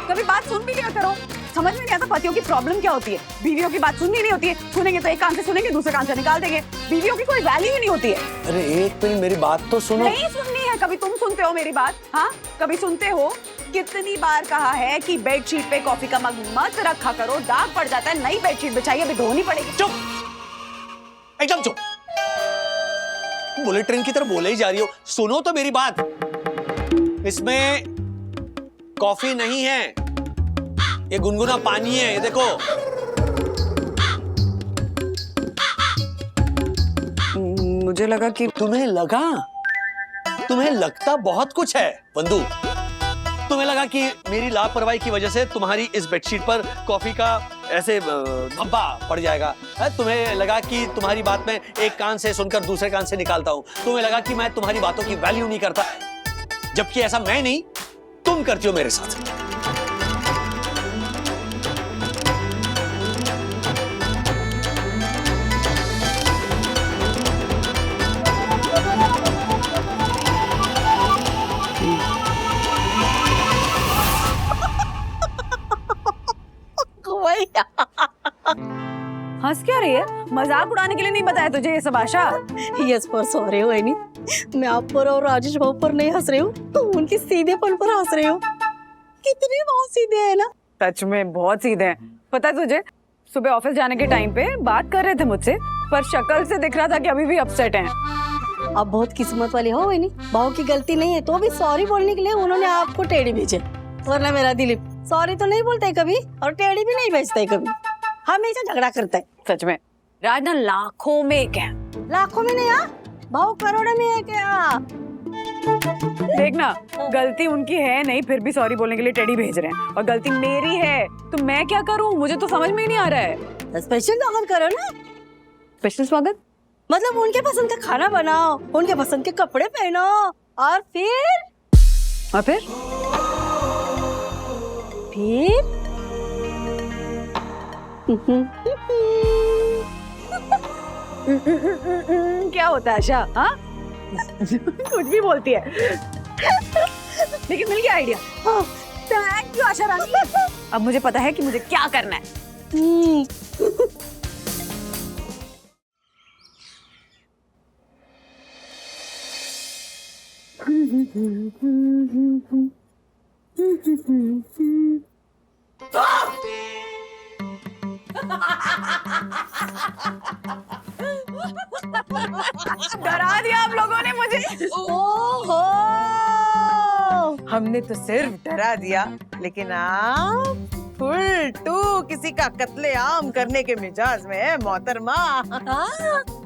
S6: कभी बात सुन भी लिया करो। समझ में नहीं आता पतियों की प्रॉब्लम क्या होती है। बीवियों की बात सुननी नहीं होती है, सुनेंगे तो एक कान से सुनेंगे, दूसरे कान से निकाल देंगे। बीवियों की कोई वैल्यू ही नहीं होती है।
S1: अरे एक मिनट मेरी बात तो सुनो।
S6: नहीं सुननी है, कभी तुम सुनते हो मेरी बात? हाँ, कभी सुनते हो? कितनी बार कहा है कि बेडशीट पे कॉफी का मग मत रखा करो, दाग पड़ जाता है। नई बेडशीट बिछाइए, अभी धोनी पड़ेगी।
S1: चुप, एकदम चुप। बुलेट ट्रेन की तरह बोले ही जा रही हो। सुनो तो मेरी बात, इसमें कॉफी नहीं है, ये गुनगुना पानी है। ये देखो।
S6: मुझे लगा कि
S1: तुम्हें लगता बहुत कुछ है बंधु। तुम्हें लगा कि मेरी लापरवाही की वजह से तुम्हारी इस बेडशीट पर कॉफी का ऐसे धब्बा पड़ जाएगा। तुम्हें लगा कि तुम्हारी बात में एक कान से सुनकर दूसरे कान से निकालता हूं। तुम्हें लगा कि मैं तुम्हारी बातों की वैल्यू नहीं करता, जबकि ऐसा मैं नहीं, तुम करती हो मेरे साथ।
S6: हंस क्या रही है? मजाक उड़ाने के लिए नहीं बताया तुझे ये सब आशा?
S5: यस पर सॉरी हो नहीं, मैं आप पर और राजेश भाऊ पर नहीं हंस रही हूँ, तो उनके सीधेपन पर हंस रही हूँ। कितने बहुत सीधे हैं ना।
S6: सच में बहुत सीधे हैं। पता है तुझे, सुबह ऑफिस जाने के टाइम पे बात कर रहे थे मुझसे, पर शक्ल से दिख रहा था कि अभी भी अपसेट हैं।
S5: आप बहुत किस्मत वाले हो नहीं, बहू की गलती नहीं है तो भी सॉरी बोलने के लिए उन्होंने आपको टेढ़ी भेजे। वरना मेरा दिलीप सॉरी तो नहीं बोलता है कभी, और टेढ़ी भी नहीं भेजता है कभी, हमेशा झगड़ा करता है।
S6: सच में राज ना लाखों में एक है।
S5: लाखों में नहीं, बहू करोड़ों में एक है।
S6: देखना, गलती उनकी है नहीं, फिर भी सॉरी बोलने के लिए टेढ़ी भेज रहे हैं, और गलती मेरी है तो मैं क्या करूं? मुझे तो समझ में ही नहीं आ रहा है।
S5: स्पेशल स्वागत करो ना।
S6: स्पेशल स्वागत
S5: मतलब उनके पसंद का खाना बनाओ, उनके पसंद के कपड़े पहनो, और फिर
S6: क्या होता है आशा? हाँ कुछ भी बोलती है, लेकिन मिल गया idea. Thank you Asha Rani. अब मुझे पता है कि मुझे क्या करना है। डरा दिया आप लोगों ने मुझे।
S5: ओहो,
S14: हमने तो सिर्फ डरा दिया, लेकिन आप फुल टू किसी का कत्ले आम करने के मिजाज में है मोहतरमा।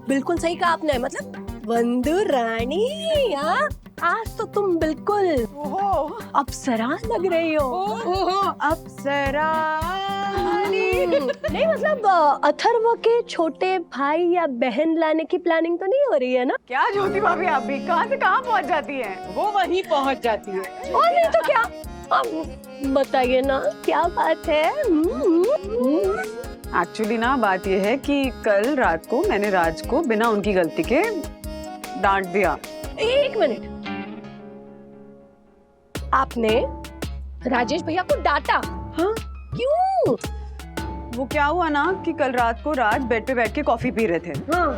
S5: बिल्कुल सही कहा आपने, मतलब बंधु रानी, आज तो तुम बिल्कुल अप्सरा लग रही हो।
S14: अप्सरा
S5: नहीं मतलब अथर्व के छोटे भाई या बहन लाने की प्लानिंग तो नहीं हो रही है ना?
S6: क्या ज्योति भाभी, आप भी कहाँ से कहाँ पहुँच जाती हैं?
S14: वो वहीं पहुँच जाती है।
S5: और नहीं तो क्या। अब बताइए ना क्या बात है।
S6: एक्चुअली ना बात यह है कि कल रात को मैंने राज को बिना उनकी गलती के डांट दिया।
S5: एक मिनट, आपने राजेश भैया को डांटा? हाँ? क्यों?
S6: वो क्या हुआ ना कि कल रात को राज बेड पे बैठ के कॉफी पी रहे थे।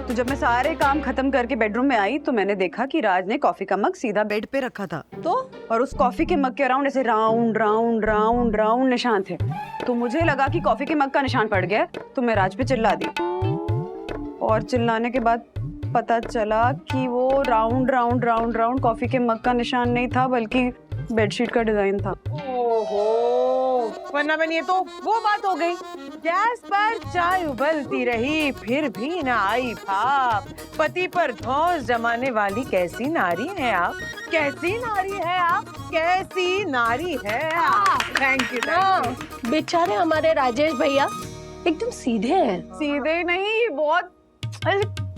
S6: तो जब मैं सारे काम खत्म करके बेडरूम में आई तो मैंने देखा कि राज ने कॉफी का मग सीधा बेड पे रखा था। तो और उस कॉफी के मग के अराउंड ऐसे राउंड राउंड राउंड राउंड निशान थे। तो मुझे लगा कि कॉफी के मग का निशान पड़ गया, तो मैं राज पे चिल्ला दी। और चिल्लाने के बाद पता चला कि वो round round round round coffee के मग का निशान नहीं था, बल्कि बेडशीट का डिजाइन था।
S14: ओहो, वरना बनिए तो वो बात हो गई। गैस पर चाय उबलती रही फिर भी न आई भाप। पति पर धौंस जमाने वाली कैसी नारी है आप, कैसी नारी है आप, कैसी नारी है आप। Thank you.
S5: बेचारे हमारे राजेश भैया एकदम सीधे हैं।
S6: सीधे नहीं, बहुत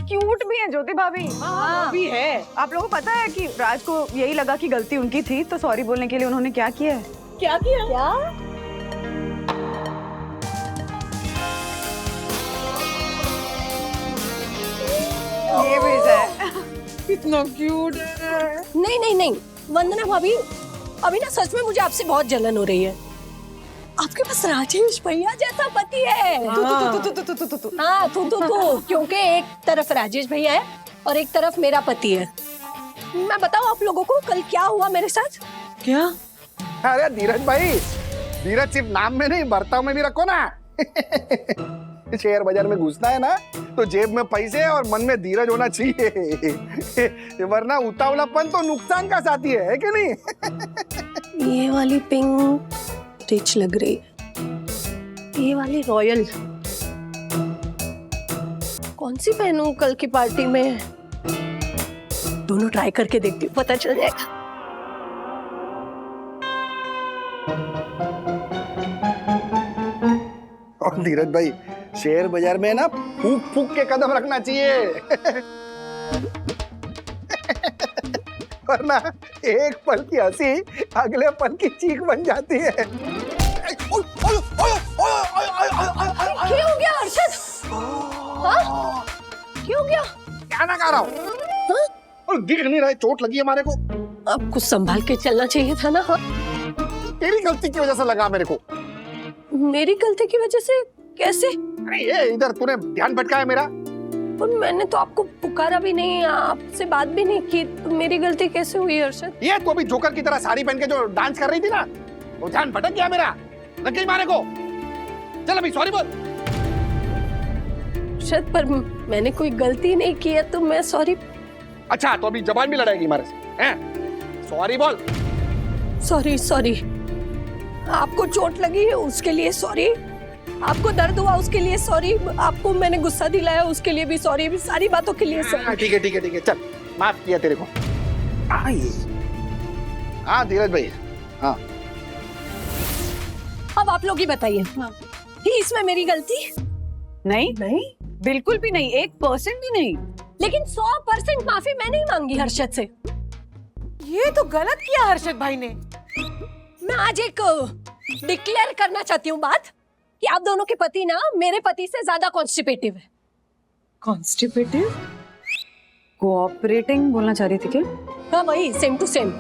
S6: क्यूट भी है ज्योति भाभी।
S14: हाँ भी है।
S6: आप लोगों को पता है कि राज को यही लगा कि गलती उनकी थी, तो सॉरी बोलने के लिए उन्होंने क्या किया है?
S5: क्या किया? क्या?
S6: ये भेजा है।
S14: कितना क्यूट है।
S5: नहीं नहीं नहीं वंदना भाभी, अभी ना सच में मुझे आपसे बहुत जलन हो रही है। आपके पास राजेश भैया जैसा पति है। क्योंकि एक तरफ राजेश भैया है और एक तरफ मेरा पति है। मैं बताऊं आप लोगों को कल क्या हुआ मेरे साथ?
S14: क्या?
S10: अरे धीरज भाई, धीरज सिर्फ नाम में नहीं बर्ताव में भी रखो ना। शेयर बाजार में घुसना है ना तो जेब में पैसे और मन में धीरज होना चाहिए। वरना उतावलापन तो नुकसान का साथी है कि नहीं?
S5: ये वाली पिंक रिच लग रही है, ये वाली रॉयल। कौन सी पहनूं कल की पार्टी में? दोनों ट्राई करके देखती हूँ, पता चल जाएगा।
S10: और धीरज भाई, शेयर बाजार में ना फूक फूक के कदम रखना चाहिए। वरना एक पल की हंसी अगले पल की चीख बन जाती है।
S5: क्या हो गया अर्शद? हाँ? क्या हो गया?
S10: क्या ना कर रहा हूँ? दिख नहीं रहा है, चोट लगी है हमारे को।
S5: अब कुछ संभाल के चलना चाहिए था ना। हाँ?
S10: तेरी गलती की वजह से लगा मेरे को।
S5: मेरी गलती की वजह से कैसे?
S10: अरे ये इधर तूने ध्यान भटकाया मेरा।
S5: पर मैंने तो आपको पुकारा भी नहीं, आपसे बात भी नहीं की, तो मेरी गलती कैसे हुई अर्शद?
S10: ये तो अभी जोकर की तरह साड़ी पहन के जो डांस कर रही थी ना, वो ध्यान भटक गया मेरा। लग गई मारे को। चल अभी सॉरी बोल।
S5: अर्शद पर मैंने कोई गलती नहीं की है तो मैं सॉरी।
S10: अच्छा तो अभी जबान भी लड़ाएगी हमारे से, हैं? सॉरी बोल।
S5: Sorry sorry. आपको चोट लगी है उसके लिए सॉरी, आपको दर्द हुआ उसके लिए सॉरी, आपको मैंने गुस्सा दिलाया उसके लिए भी सॉरी, सारी बातों के लिए सॉरी।
S10: ठीक है ठीक है ठीक है, चल माफ किया तेरे को। हाँ धीरज भाई, हाँ।
S5: अब आप लोग ही बताइए, इसमें मेरी गलती?
S6: नहीं नहीं बिल्कुल भी नहीं, 1% भी नहीं।
S5: लेकिन 100% माफी मैंने ही मांगी हर्षद से।
S14: ये तो गलत किया हर्षद भाई ने।
S5: मैं आज एक डिक्लेयर करना चाहती हूँ बात कि आप दोनों के पति ना मेरे पति से ज्यादा कॉन्स्टिपेटिव है।
S14: कॉन्स्टिपेटिव?
S6: कोऑपरेटिंग बोलना चाह रही थी क्या?
S5: हाँ वही, सेम टू सेम।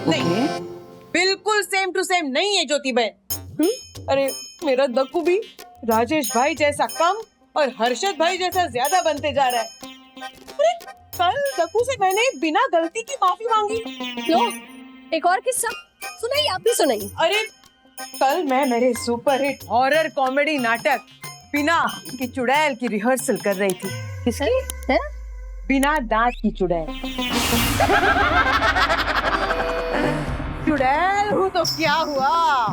S14: नहीं, बिल्कुल सेम टू सेम नहीं है ज्योति बहन। अरे मेरा दक्कू भी राजेश भाई जैसा कम और हर्षद भाई जैसा ज्यादा बनते जा रहा है। अरे कल दक्कू से मैंने बिना गलती की माफी मांगी।
S5: लो एक और किस्सा सुनाइए, आप भी सुनाइए।
S14: अरे कल मैं मेरे सुपरहिट हॉरर कॉमेडी नाटक बिना की चुड़ैल की रिहर्सल कर रही थी।
S5: किसकी? है?
S14: बिना दांत की चुड़ैल। चुड़ैल हूँ तो क्या हुआ,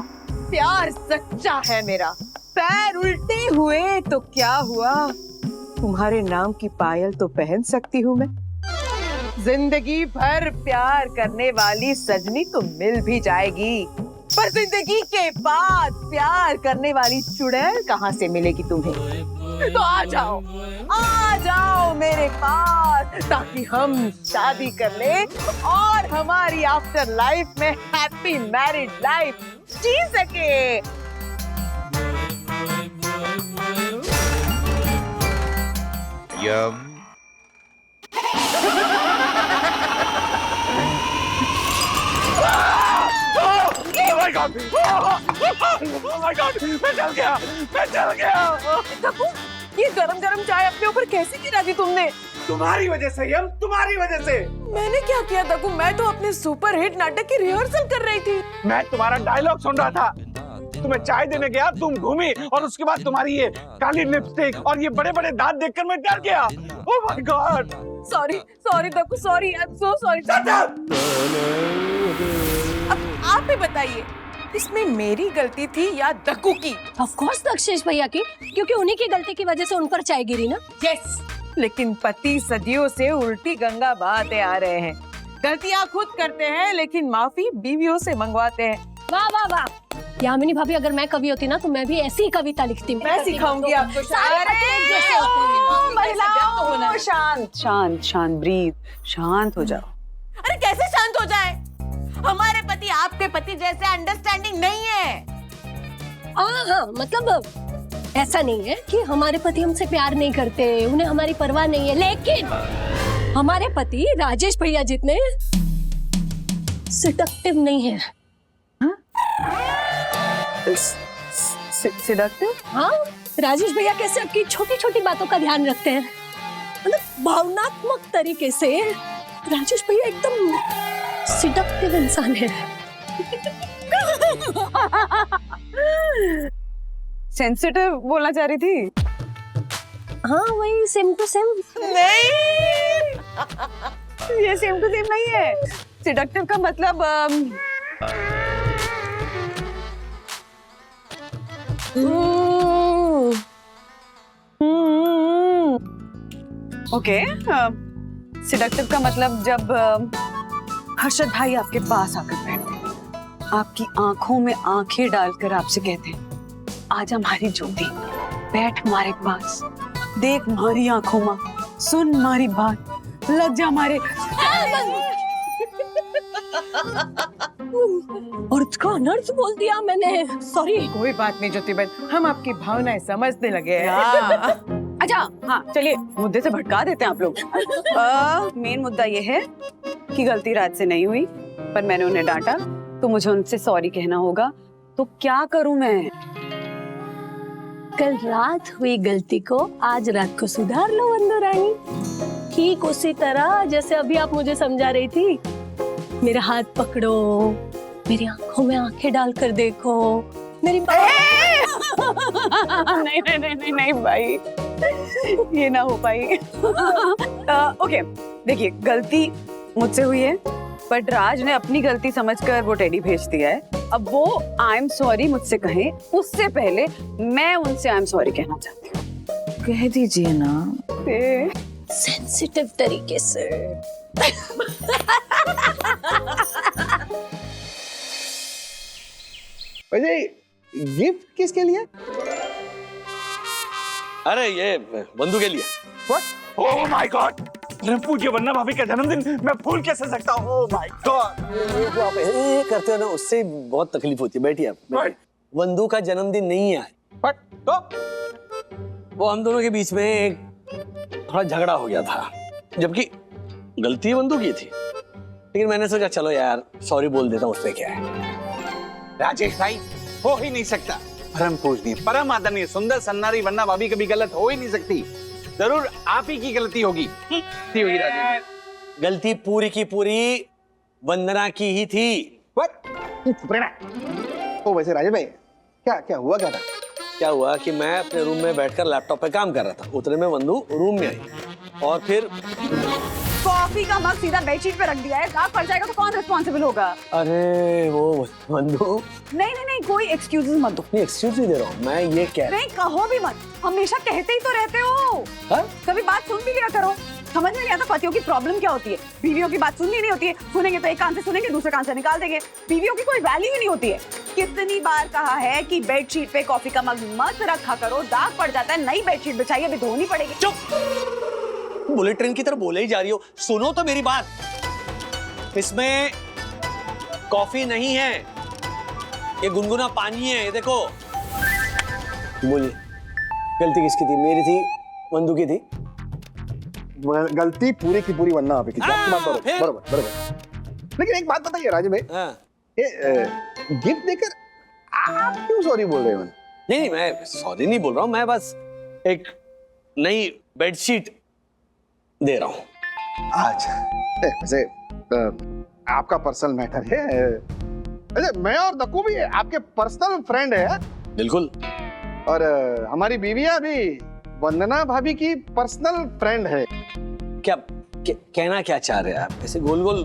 S14: प्यार सच्चा है मेरा। पैर उल्टे हुए तो क्या हुआ, तुम्हारे नाम की पायल तो पहन सकती हूँ मैं। जिंदगी भर प्यार करने वाली सजनी तो मिल भी जाएगी, पर जिंदगी के बाद प्यार करने वाली चुड़ैल कहाँ से मिलेगी तुम्हें? तो आ जाओ मेरे पास ताकि हम शादी कर ले और हमारी आफ्टर लाइफ में हैप्पी मैरिड लाइफ जी सके।
S11: यम।
S10: Oh my God!
S11: Oh my God, मैं जल गया, मैं जल गया।
S14: दक्कू, ये गरम गरम चाय अपने ऊपर कैसे गिरा दी तुमने?
S11: तुम्हारी वजह से यम, तुम्हारी वजह से।
S14: मैंने क्या किया दक्कू? मैं तो अपने सुपरहिट नाटक की रिहर्सल कर रही थी।
S11: मैं तुम्हारा डायलॉग सुन रहा था, तुम्हें चाय देने गया, तुम घूमी और उसके बाद तुम्हारी ये काली लिपस्टिक और ये बड़े बड़े दांत देखकर मैं डर गया। Oh my God.
S14: Sorry sorry Dakku, sorry, I am so sorry. अब आप ही बताइए, इसमें मेरी गलती थी या दक्कू की?
S5: ऑफ कोर्स दक्षेश भैया की, क्योंकि उन्हीं की गलती की वजह से उन पर चाय गिरी ना।
S14: यस, लेकिन पति सदियों से उल्टी गंगा बहाते आ रहे हैं। गलतियां खुद करते हैं लेकिन माफी बीवियों से मंगवाते हैं।
S5: वाह वाह वाह। यामिनी भाभी, अगर मैं कवि होती ना तो मैं भी ऐसी ही कविता लिखती।
S14: मैं सिखाऊंगी आपको।
S6: महिलाओं, शांत शांत शांत, ब्रीथ, शांत हो जाओ।
S14: अरे कैसे शांत हो जाए? हमारे पति आपके पति जैसे अंडरस्टैंडिंग नहीं है।
S5: हाँ, मतलब ऐसा नहीं है कि हमारे पति हमसे प्यार नहीं करते, उन्हें हमारी परवाह नहीं है, लेकिन हमारे पति राजेश भैया जितने सेडक्टिव नहीं है।
S6: सेडक्टिव?
S5: हाँ, राजेश भैया कैसे आपकी छोटी छोटी बातों का ध्यान रखते हैं, मतलब भावनात्मक तरीके से। राजेश भैया एकदम सेडक्टिव इंसान है।
S6: सेंसिटिव बोलना चाह रही थी?
S5: हाँ, वही सेम टू सेम।
S6: नहीं, ये सेम टू सेम नहीं है। सेडक्टिव का मतलब ओके, सेडक्टिव का मतलब जब हर्षद भाई आपके पास आकर बैठते, आपकी आंखों में आंखें डालकर आपसे कहते हैं, आजा हमारी ज्योति, बैठ हमारे पास, देख हमारी आंखों में, सुन हमारी बात, लग जा हमारे।
S5: अर्थ का अनर्थ बोल दिया मैंने, सॉरी।
S14: कोई बात नहीं ज्योति बहन, हम आपकी भावनाएं समझने लगे हैं।
S6: अच्छा, हाँ चलिए, मुद्दे से भटका देते हैं आप लोग। मेन मुद्दा ये है कि गलती रात से नहीं हुई, पर मैंने उन्हें डांटा तो मुझे उनसे सॉरी कहना होगा। तो क्या करूं मैं?
S5: कल रात हुई गलती को आज रात को सुधार लो वंदो रानी, ठीक उसी तरह जैसे अभी आप मुझे समझा रही थी। मेरा हाथ पकड़ो, मेरी आंखों में आंखें डालकर देखो, मेरी
S6: नहीं नहीं नहीं नहीं नहीं भाई, ये ना हो पाई। ओके, देखिए गलती मुझसे हुई है, बट राज ने अपनी गलती समझकर वो टेडी भेज दिया है। अब वो आई एम सॉरी मुझसे कहें, उससे पहले मैं उनसे आई एम सॉरी कहना चाहती हूँ।
S14: कह दीजिए ना
S5: सेंसिटिव तरीके से।
S12: वैसे गिफ्ट किसके लिए?
S1: अरे ये बंधु के लिए।
S11: What? Oh my God! अरे पूज्य वन्ना भाभी का जन्मदिन मैं भूल कैसे सकता हूँ? Oh my God!
S1: आप करते हो ना, उससे बहुत तकलीफ होती है। बैठिए आप। बंधु का जन्मदिन नहीं है।
S11: What? तो?
S1: वो हम दोनों के बीच में एक थोड़ा झगड़ा हो गया था, जबकि गलती बंधु की थी, लेकिन मैंने सोचा चलो यार सॉरी बोल देता हूँ, उससे क्या है।
S11: राजेश भाई, हो ही नहीं सकता। परम पूजनीय, परम आदरणीय, सुंदर सन्नारी वन्ना भाभी कभी गलत हो ही नहीं सकती। जरूर आप ही की गलती होगी।
S1: गलती पूरी की पूरी वंदना की ही थी।
S10: तो वैसे राजे भाई, क्या हुआ क्या था?
S1: क्या हुआ कि मैं अपने रूम में बैठकर लैपटॉप पे काम कर रहा था, उतने में बंधु रूम में आई और फिर
S6: कॉफी का मग सीधा बेडशीट पे रख दिया है, दाग पड़ जाएगा तो कौन रिस्पॉन्सिबल होगा?
S1: अरे वो बंधु,
S6: नहीं नहीं नहीं, कोई एक्सक्यूजेस मत दो।
S1: नहीं एक्सक्यूज नहीं दे रहा हूँ मैं, ये कह
S6: नहीं कहो भी मत, हमेशा कहते ही तो रहते हो। कभी बात सुन भी लिया करो। समझ में नहीं आता पतियों की प्रॉब्लम क्या होती है। बीवियों की बात सुननी नहीं होती है, सुनेंगे तो एक कान से सुनेंगे, दूसरे कान से निकाल देंगे। बीवियों की कोई वैल्यू ही नहीं होती है। कितनी बार कहा है कि बेडशीट पे कॉफी का मग मत रखा करो, दाग पड़ जाता है। नई बेडशीट बिछाइए, अभी धोनी पड़ेगी।
S1: चुप, बुलेट ट्रेन की तरह बोले ही जा रही हो। सुनो तो मेरी बात, इसमें कॉफी नहीं है, ये गुनगुना पानी है। ये देखो, बोलिए गलती किसकी थी? मेरी थी, बंधु की थी?
S10: गलती पूरी की पूरी वन्ना भाभी की थी। आपकी बात बरोबर। लेकिन एक बात बताइए राजे भाई, ये गिफ्ट देकर आप क्यों सॉरी बोल रहे हो?
S1: नहीं, मैं सॉरी नहीं बोल रहा हूँ, मैं बस एक नई बेडशीट दे रहा हूँ।
S10: अच्छा, वैसे आपका पर्सनल मैटर है। अरे मैं और दक्कू भी आपके पर्सनल फ्रेंड है।
S1: बिल्कुल।
S10: और हमारी बीवियां भी वंदना भाभी की पर्सनल फ्रेंड है।
S1: कहना क्या चाह रहे हैं आप? ऐसे गोल गोल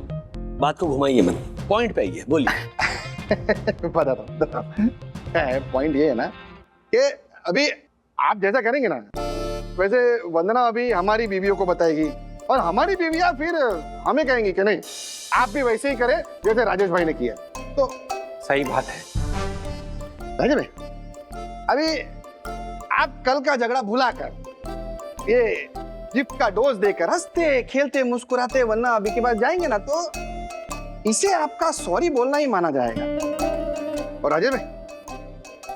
S1: बात को घुमाइए मत, पॉइंट पे आइए, बोलिए।
S10: बताता हूँ। पॉइंट ये है ना कि अभी आप जैसा करेंगे ना, वैसे वंदना अभी हमारी बीवियों को बताएगी और हमारी बीवियां फिर हमें कहेंगी कि नहीं आप भी वैसे ही करें जैसे राजेश भाई ने किया। तो
S11: सही बात है
S10: राजेश भाई, अभी आप कल का झगड़ा भुलाकर ये गिफ्ट का डोज देकर हंसते खेलते मुस्कुराते वरना अभी के बाद जाएंगे ना, तो इसे आपका सॉरी बोलना ही माना जाएगा। और राजेश भाई,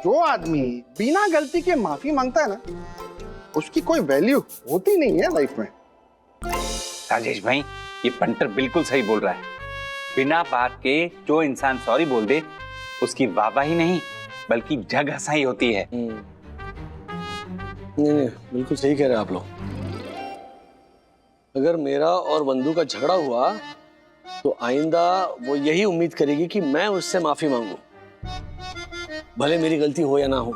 S10: जो आदमी बिना गलती के माफी मांगता है ना, उसकी कोई वैल्यू होती नहीं है लाइफ में।
S11: राजेश भाई, ये पंटर बिल्कुल सही बोल रहा है। बिना बात के जो इंसान सॉरी बोल दे उसकी वाहवाही नहीं बल्कि जग हंसाई होती है।
S1: नहीं, बिल्कुल सही कह रहे हैं आप लोग। अगर मेरा और बंधु का झगड़ा हुआ तो आइंदा वो यही उम्मीद करेगी कि मैं उससे माफी मांगू, भले मेरी गलती हो या ना हो।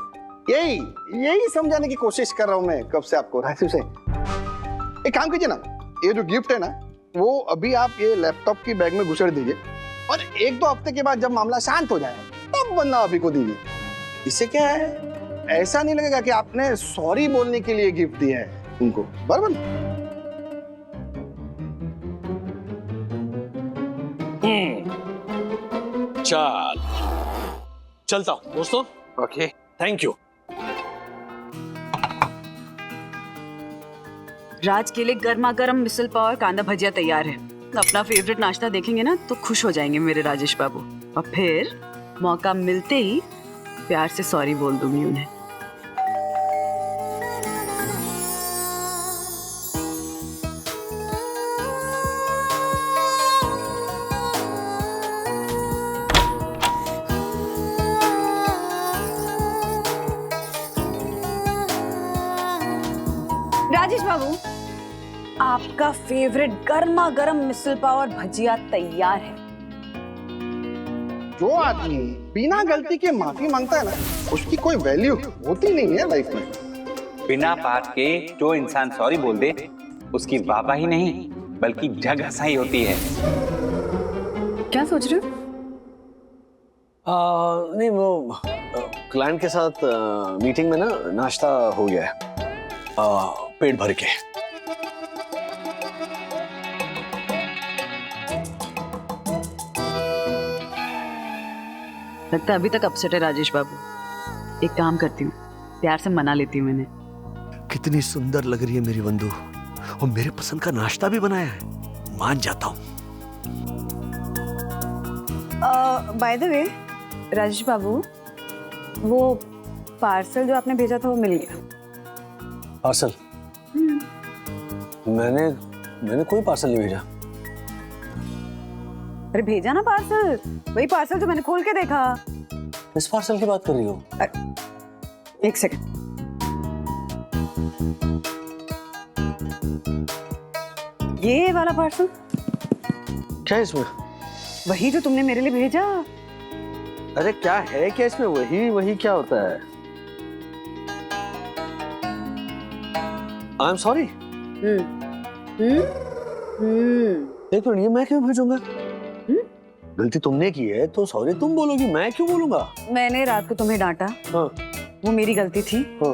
S10: यही समझाने की कोशिश कर रहा हूं मैं कब से आपको। राजीव से एक काम कीजिए ना, ये जो गिफ्ट है ना, वो अभी आप ये लैपटॉप की बैग में घुसेड़ दीजिए और 1-2 हफ्ते के बाद जब मामला शांत हो जाए तब वंदना अभी को दीजिए। इससे क्या है, ऐसा नहीं लगेगा कि आपने सॉरी बोलने के लिए गिफ्ट दिया है उनको। बराबर।
S1: चलता हूं दोस्तों।
S11: Okay,
S1: thank you.
S15: राज के लिए गर्मा गर्म मिसल पाव और कांदा भजिया तैयार है। अपना फेवरेट नाश्ता देखेंगे ना तो खुश हो जाएंगे मेरे राजेश बाबू, और फिर मौका मिलते ही प्यार से सॉरी बोल दूंगी उन्हें।
S5: राजेश बाबू, आपका फेवरेट गर्मा गर्म मिसल पाव और भजिया तैयार है।
S10: जो आदमी बिना गलती के माफी मांगता है ना, उसकी कोई वैल्यू होती नहीं है लाइफ में।
S11: बिना बात के जो इंसान सॉरी बोल दे उसकी वाहवाही नहीं बल्कि जग हंसाई होती है।
S15: क्या सोच रहे हो?
S1: नहीं, वो क्लाइंट के साथ मीटिंग में ना नाश्ता हो गया है, पेट भर के।
S15: लगता है अभी तक अपसेट है राजेश बाबू। एक काम करती हूँ, प्यार से मना लेती हूँ इन्हें।
S1: कितनी सुंदर लग रही है मेरी बंधु, और मेरे पसंद का नाश्ता भी बनाया है, मान जाता हूँ।
S5: बाय द वे राजेश बाबू, वो पार्सल जो आपने भेजा था वो मिल गया।
S1: पार्सल? मैंने कोई पार्सल नहीं भेजा।
S5: अरे भेजा ना पार्सल, वही पार्सल जो मैंने खोल के देखा।
S1: किस पार्सल की बात कर रही हो?
S5: एक सेकंड। ये वाला पार्सल।
S1: क्या है इसमें?
S5: वही जो तुमने मेरे लिए भेजा।
S1: अरे क्या है क्या इसमें? वही क्या होता है? I am sorry. एक मिनट, ये मैं क्यों भेजूंगा? गलती तुमने की है तो सॉरी तुम बोलोगी, मैं क्यों बोलूंगा?
S5: मैंने रात को तुम्हें डांटा।
S1: हाँ।
S5: वो मेरी गलती थी।
S1: हाँ।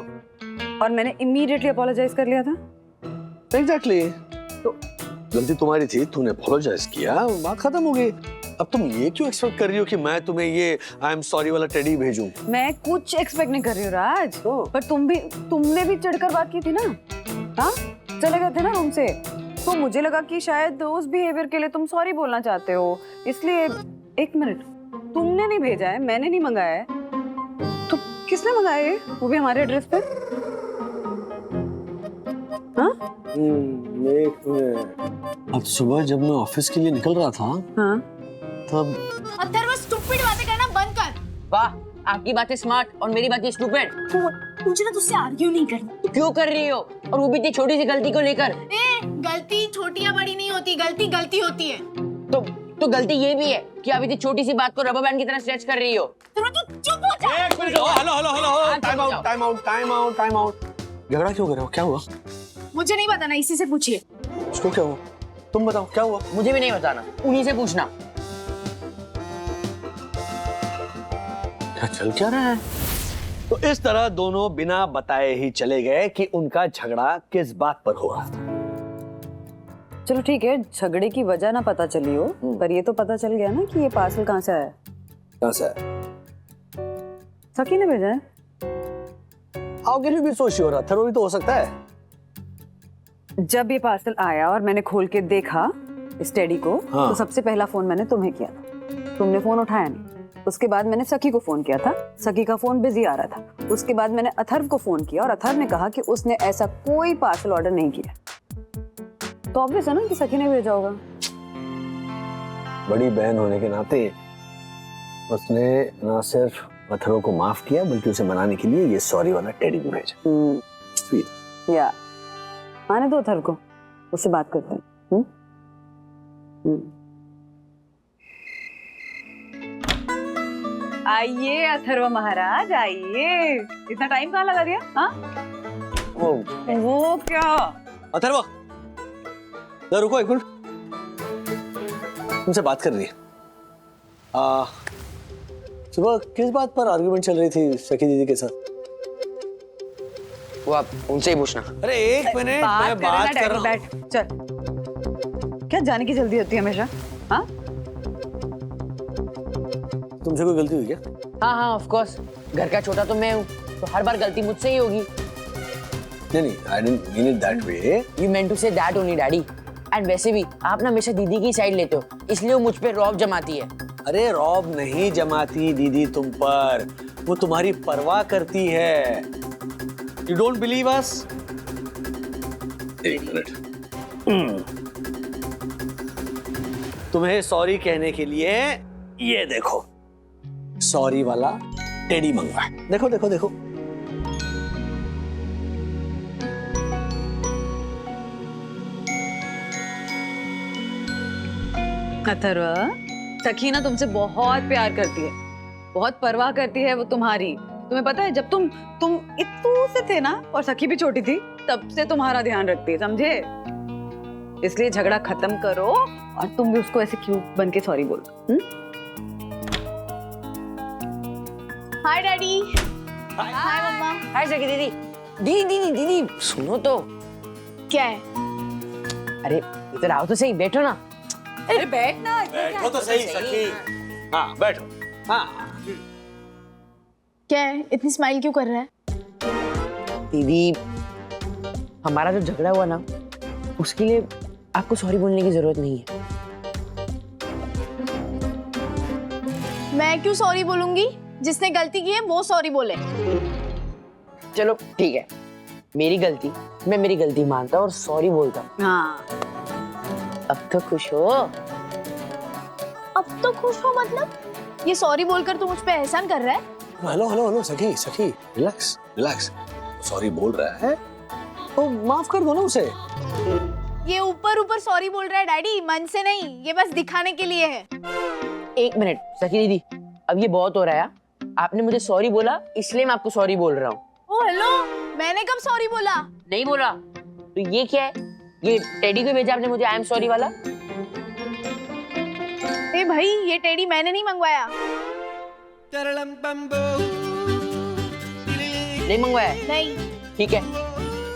S5: और मैंने इमीडिएटली अपोलोजाइज कर लिया था।
S1: एग्जैक्टली। तो गलती तुम्हारी थी, तूने अपोलोजाइज किया, बात खत्म हो गई। अब तुम ये क्यों एक्सपेक्ट कर रही हो कि मैं तुम्हें ये आई एम सॉरी वाला टेडी भेजूं?
S5: मैं कुछ एक्सपेक्ट नहीं कर रही हूँ राज। पर तुमने भी चिढ़कर बात की थी ना। हाँ, चले गए थे ना रूम से, तो मुझे लगा कि शायद उस बिहेवियर के लिए तुम सॉरी बोलना चाहते हो, इसलिए। एक मिनट, तुमने नहीं भेजा है, मैंने नहीं मंगाया है, तो किसने मंगाया है? वो भी हमारे एड्रेस पे। हाँ?
S1: अब सुबह जब मैं ऑफिस के लिए निकल रहा था,
S5: हाँ,
S1: तब
S4: अथर्व, स्टूपिड बातें करना बंद कर।
S7: वाह,
S16: आपकी बातें स्मार्ट और मेरी बातें स्टूपिड।
S4: मुझे ना तुझसे आर्ग्यू नहीं करना।
S16: तो क्यों कर रही हो, और वो भी इतनी छोटी सी गलती को लेकर?
S4: गलती छोटी या बड़ी नहीं होती, गलती गलती होती है।
S16: तो गलती ये भी है कि आप इतनी छोटी सी बात को रबर बैंड की तरह स्ट्रेच कर रही हो।
S4: चुप हो जा।
S9: Hello time out.
S1: झगड़ा क्यों कर रहे हो, क्या हुआ?
S4: मुझे नहीं बताना, इसी से पूछिए।
S1: उसको क्या हुआ, तुम बताओ क्या हुआ?
S16: मुझे भी नहीं बताना, उन्हीं से पूछना।
S1: क्या चल क्या रहा है? तो इस तरह दोनों बिना बताए ही चले गए कि उनका झगड़ा किस बात पर हो रहा था।
S15: चलो ठीक है, झगड़े की वजह ना पता चली हो, पर ये तो पता चल गया ना कि ये पार्सल कहाँ से आया।
S1: कहाँ से आया?
S15: सखी ने भेजा है।
S1: How can you be so sure? Atharva भी तो हो सकता है।
S15: जब ये पार्सल आया और मैंने खोल के देखा इस टेडी को,
S1: हाँ।
S15: तो सबसे पहला फोन मैंने तुम्हें किया था, तुमने फोन उठाया नहीं। उसके बाद मैंने सखी को फोन किया था, सखी का फोन बिजी आ रहा था। उसके बाद मैंने अथर्व को फोन किया और अथर्व ने कहा कि उसने ऐसा कोई पार्सल ऑर्डर नहीं किया। तो ऑब्वियस है ना कि सखी ने भेजा होगा।
S1: बड़ी बहन होने के नाते उसने ना सिर्फ अथर्व को माफ किया बल्कि उसे मनाने के लिए ये सॉरी वाला टेडी भी भेजा। स्वीट।
S15: या आने दो अथर्व को, उससे बात करते हैं। आइए अथर्व महाराज, आइए। इतना टाइम कहाँ लगा दिया? हाँ? वो क्या?
S1: अथर्व रुको एक मिनट, तुमसे बात कर रही है। सुबह किस बात पर आर्गुमेंट चल रही थी सखी दीदी के साथ?
S16: वो आप उनसे ही पूछना।
S1: अरे एक मिनट, मैं बात कर रहा हूँ।
S15: बैठ चल। क्या जाने की जल्दी होती है हमेशा? हाँ?
S1: तुमसे कोई गलती हुई क्या?
S16: हाँ ऑफ कोर्स, घर का छोटा तो मैं हूँ, तो हर बार गलती मुझसे ही होगी।
S1: नहीं, I didn't mean it that way.
S16: You meant to say that only, daddy. And वैसे भी आप ना हमेशा दीदी की साइड लेते हो, इसलिए वो मुझ पे रौब जमाती है।
S1: अरे रौब नहीं जमाती दीदी तुम पर, वो तुम्हारी परवाह करती है। You don't believe us? एक मिनट, तुम्हें सॉरी कहने के लिए ये देखो, सॉरी वाला टेडी मंगवा। देखो देखो देखो।
S15: अथर्व, सखी ना तुमसे बहुत प्यार करती है, बहुत परवाह करती है वो तुम्हारी। तुम्हें पता है, जब तुम इतने से थे ना और सखी भी छोटी थी, तब से तुम्हारा ध्यान रखती है, समझे? इसलिए झगड़ा खत्म करो और तुम भी उसको ऐसे क्यूट बन के सॉरी बोलो।
S4: हाय डैडी। हाय मम्मा।
S16: हाय सखी दीदी। दीदी दीदी सुनो तो।
S4: क्या है?
S16: अरे इधर आओ तो सही, बैठो ना।
S15: अरे बैठ ना।
S1: बैठो तो सही सखी। हाँ बैठो। हाँ
S4: क्या है, इतनी स्माइल क्यों कर रहा है?
S16: दीदी, हमारा जो झगड़ा हुआ ना, उसके लिए आपको सॉरी बोलने की जरूरत नहीं है।
S4: मैं क्यों सॉरी बोलूंगी? जिसने गलती की है वो सॉरी बोले।
S16: चलो ठीक है, मेरी गलती, मैं मेरी गलती मानता हूँ और सॉरी बोलता हूँ।
S15: हाँ।
S16: अब तो खुश हो?
S4: अब तो खुश हो मतलब? ये सॉरी बोलकर तू मुझ पे एहसान कर रहा है?
S1: हेलो हेलो हेलो सखी सखी, रिलैक्स रिलैक्स। सॉरी बोल रहा है तो माफ कर दो ना उसे।
S4: ये ऊपर ऊपर सॉरी बोल रहा है डैडी, मन से नहीं, ये बस दिखाने के लिए है।
S16: एक मिनट सखी दीदी, अब ये बहुत हो रहा है। आपने मुझे सॉरी बोला, इसलिए मैं आपको सॉरी बोल रहा हूँ।
S4: ओ हेलो, मैंने कब सॉरी बोला?
S16: नहीं बोला तो ये क्या है? ये टेडी को भेजा आपने मुझे आई एम सॉरी वाला।
S4: ए भाई, ये टेडी मैंने नहीं मंगवाया।
S16: नहीं मंगवाया है?
S4: नहीं।
S16: ठीक है,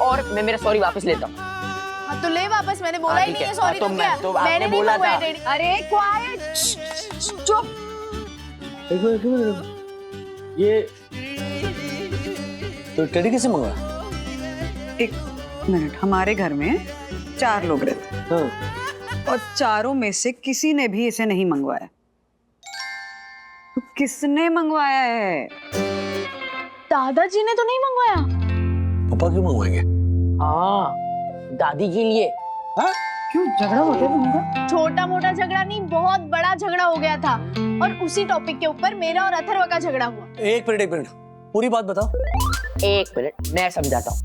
S16: और मैं मेरा सॉरी वापस लेता हूँ।
S4: हाँ तो ले वापस, मैंने बोला ही नहीं है सॉरी।
S16: तो
S4: तो क्या?
S16: तो
S4: मैंने
S16: आपने
S4: नहीं
S16: बोला
S4: मंगवाया
S16: था।
S4: टेडी। अरे क्वाइट, चुप।
S1: ये तो टेडी कैसे मंगवाया?
S15: एक मिनट, हमारे घर में 4 लोग रहते हैं।
S1: हाँ।
S15: और चारों में से किसी ने भी इसे नहीं मंगवाया। तो किसने मंगवाया है?
S4: दादाजी ने तो नहीं मंगवाया।
S1: पापा क्यों मंगवाएंगे?
S16: हाँ, दादी के लिए।
S1: हाँ?
S14: क्यों झगड़ा हो गया तुमका?
S4: छोटा मोटा झगड़ा नहीं, बहुत बड़ा झगड़ा हो गया था और उसी टॉपिक के ऊपर मेरा और अथर्व का झगड़ा हुआ।
S1: एक मिनट पूरी बात बताओ।
S16: एक मिनट मैं समझाता हूँ।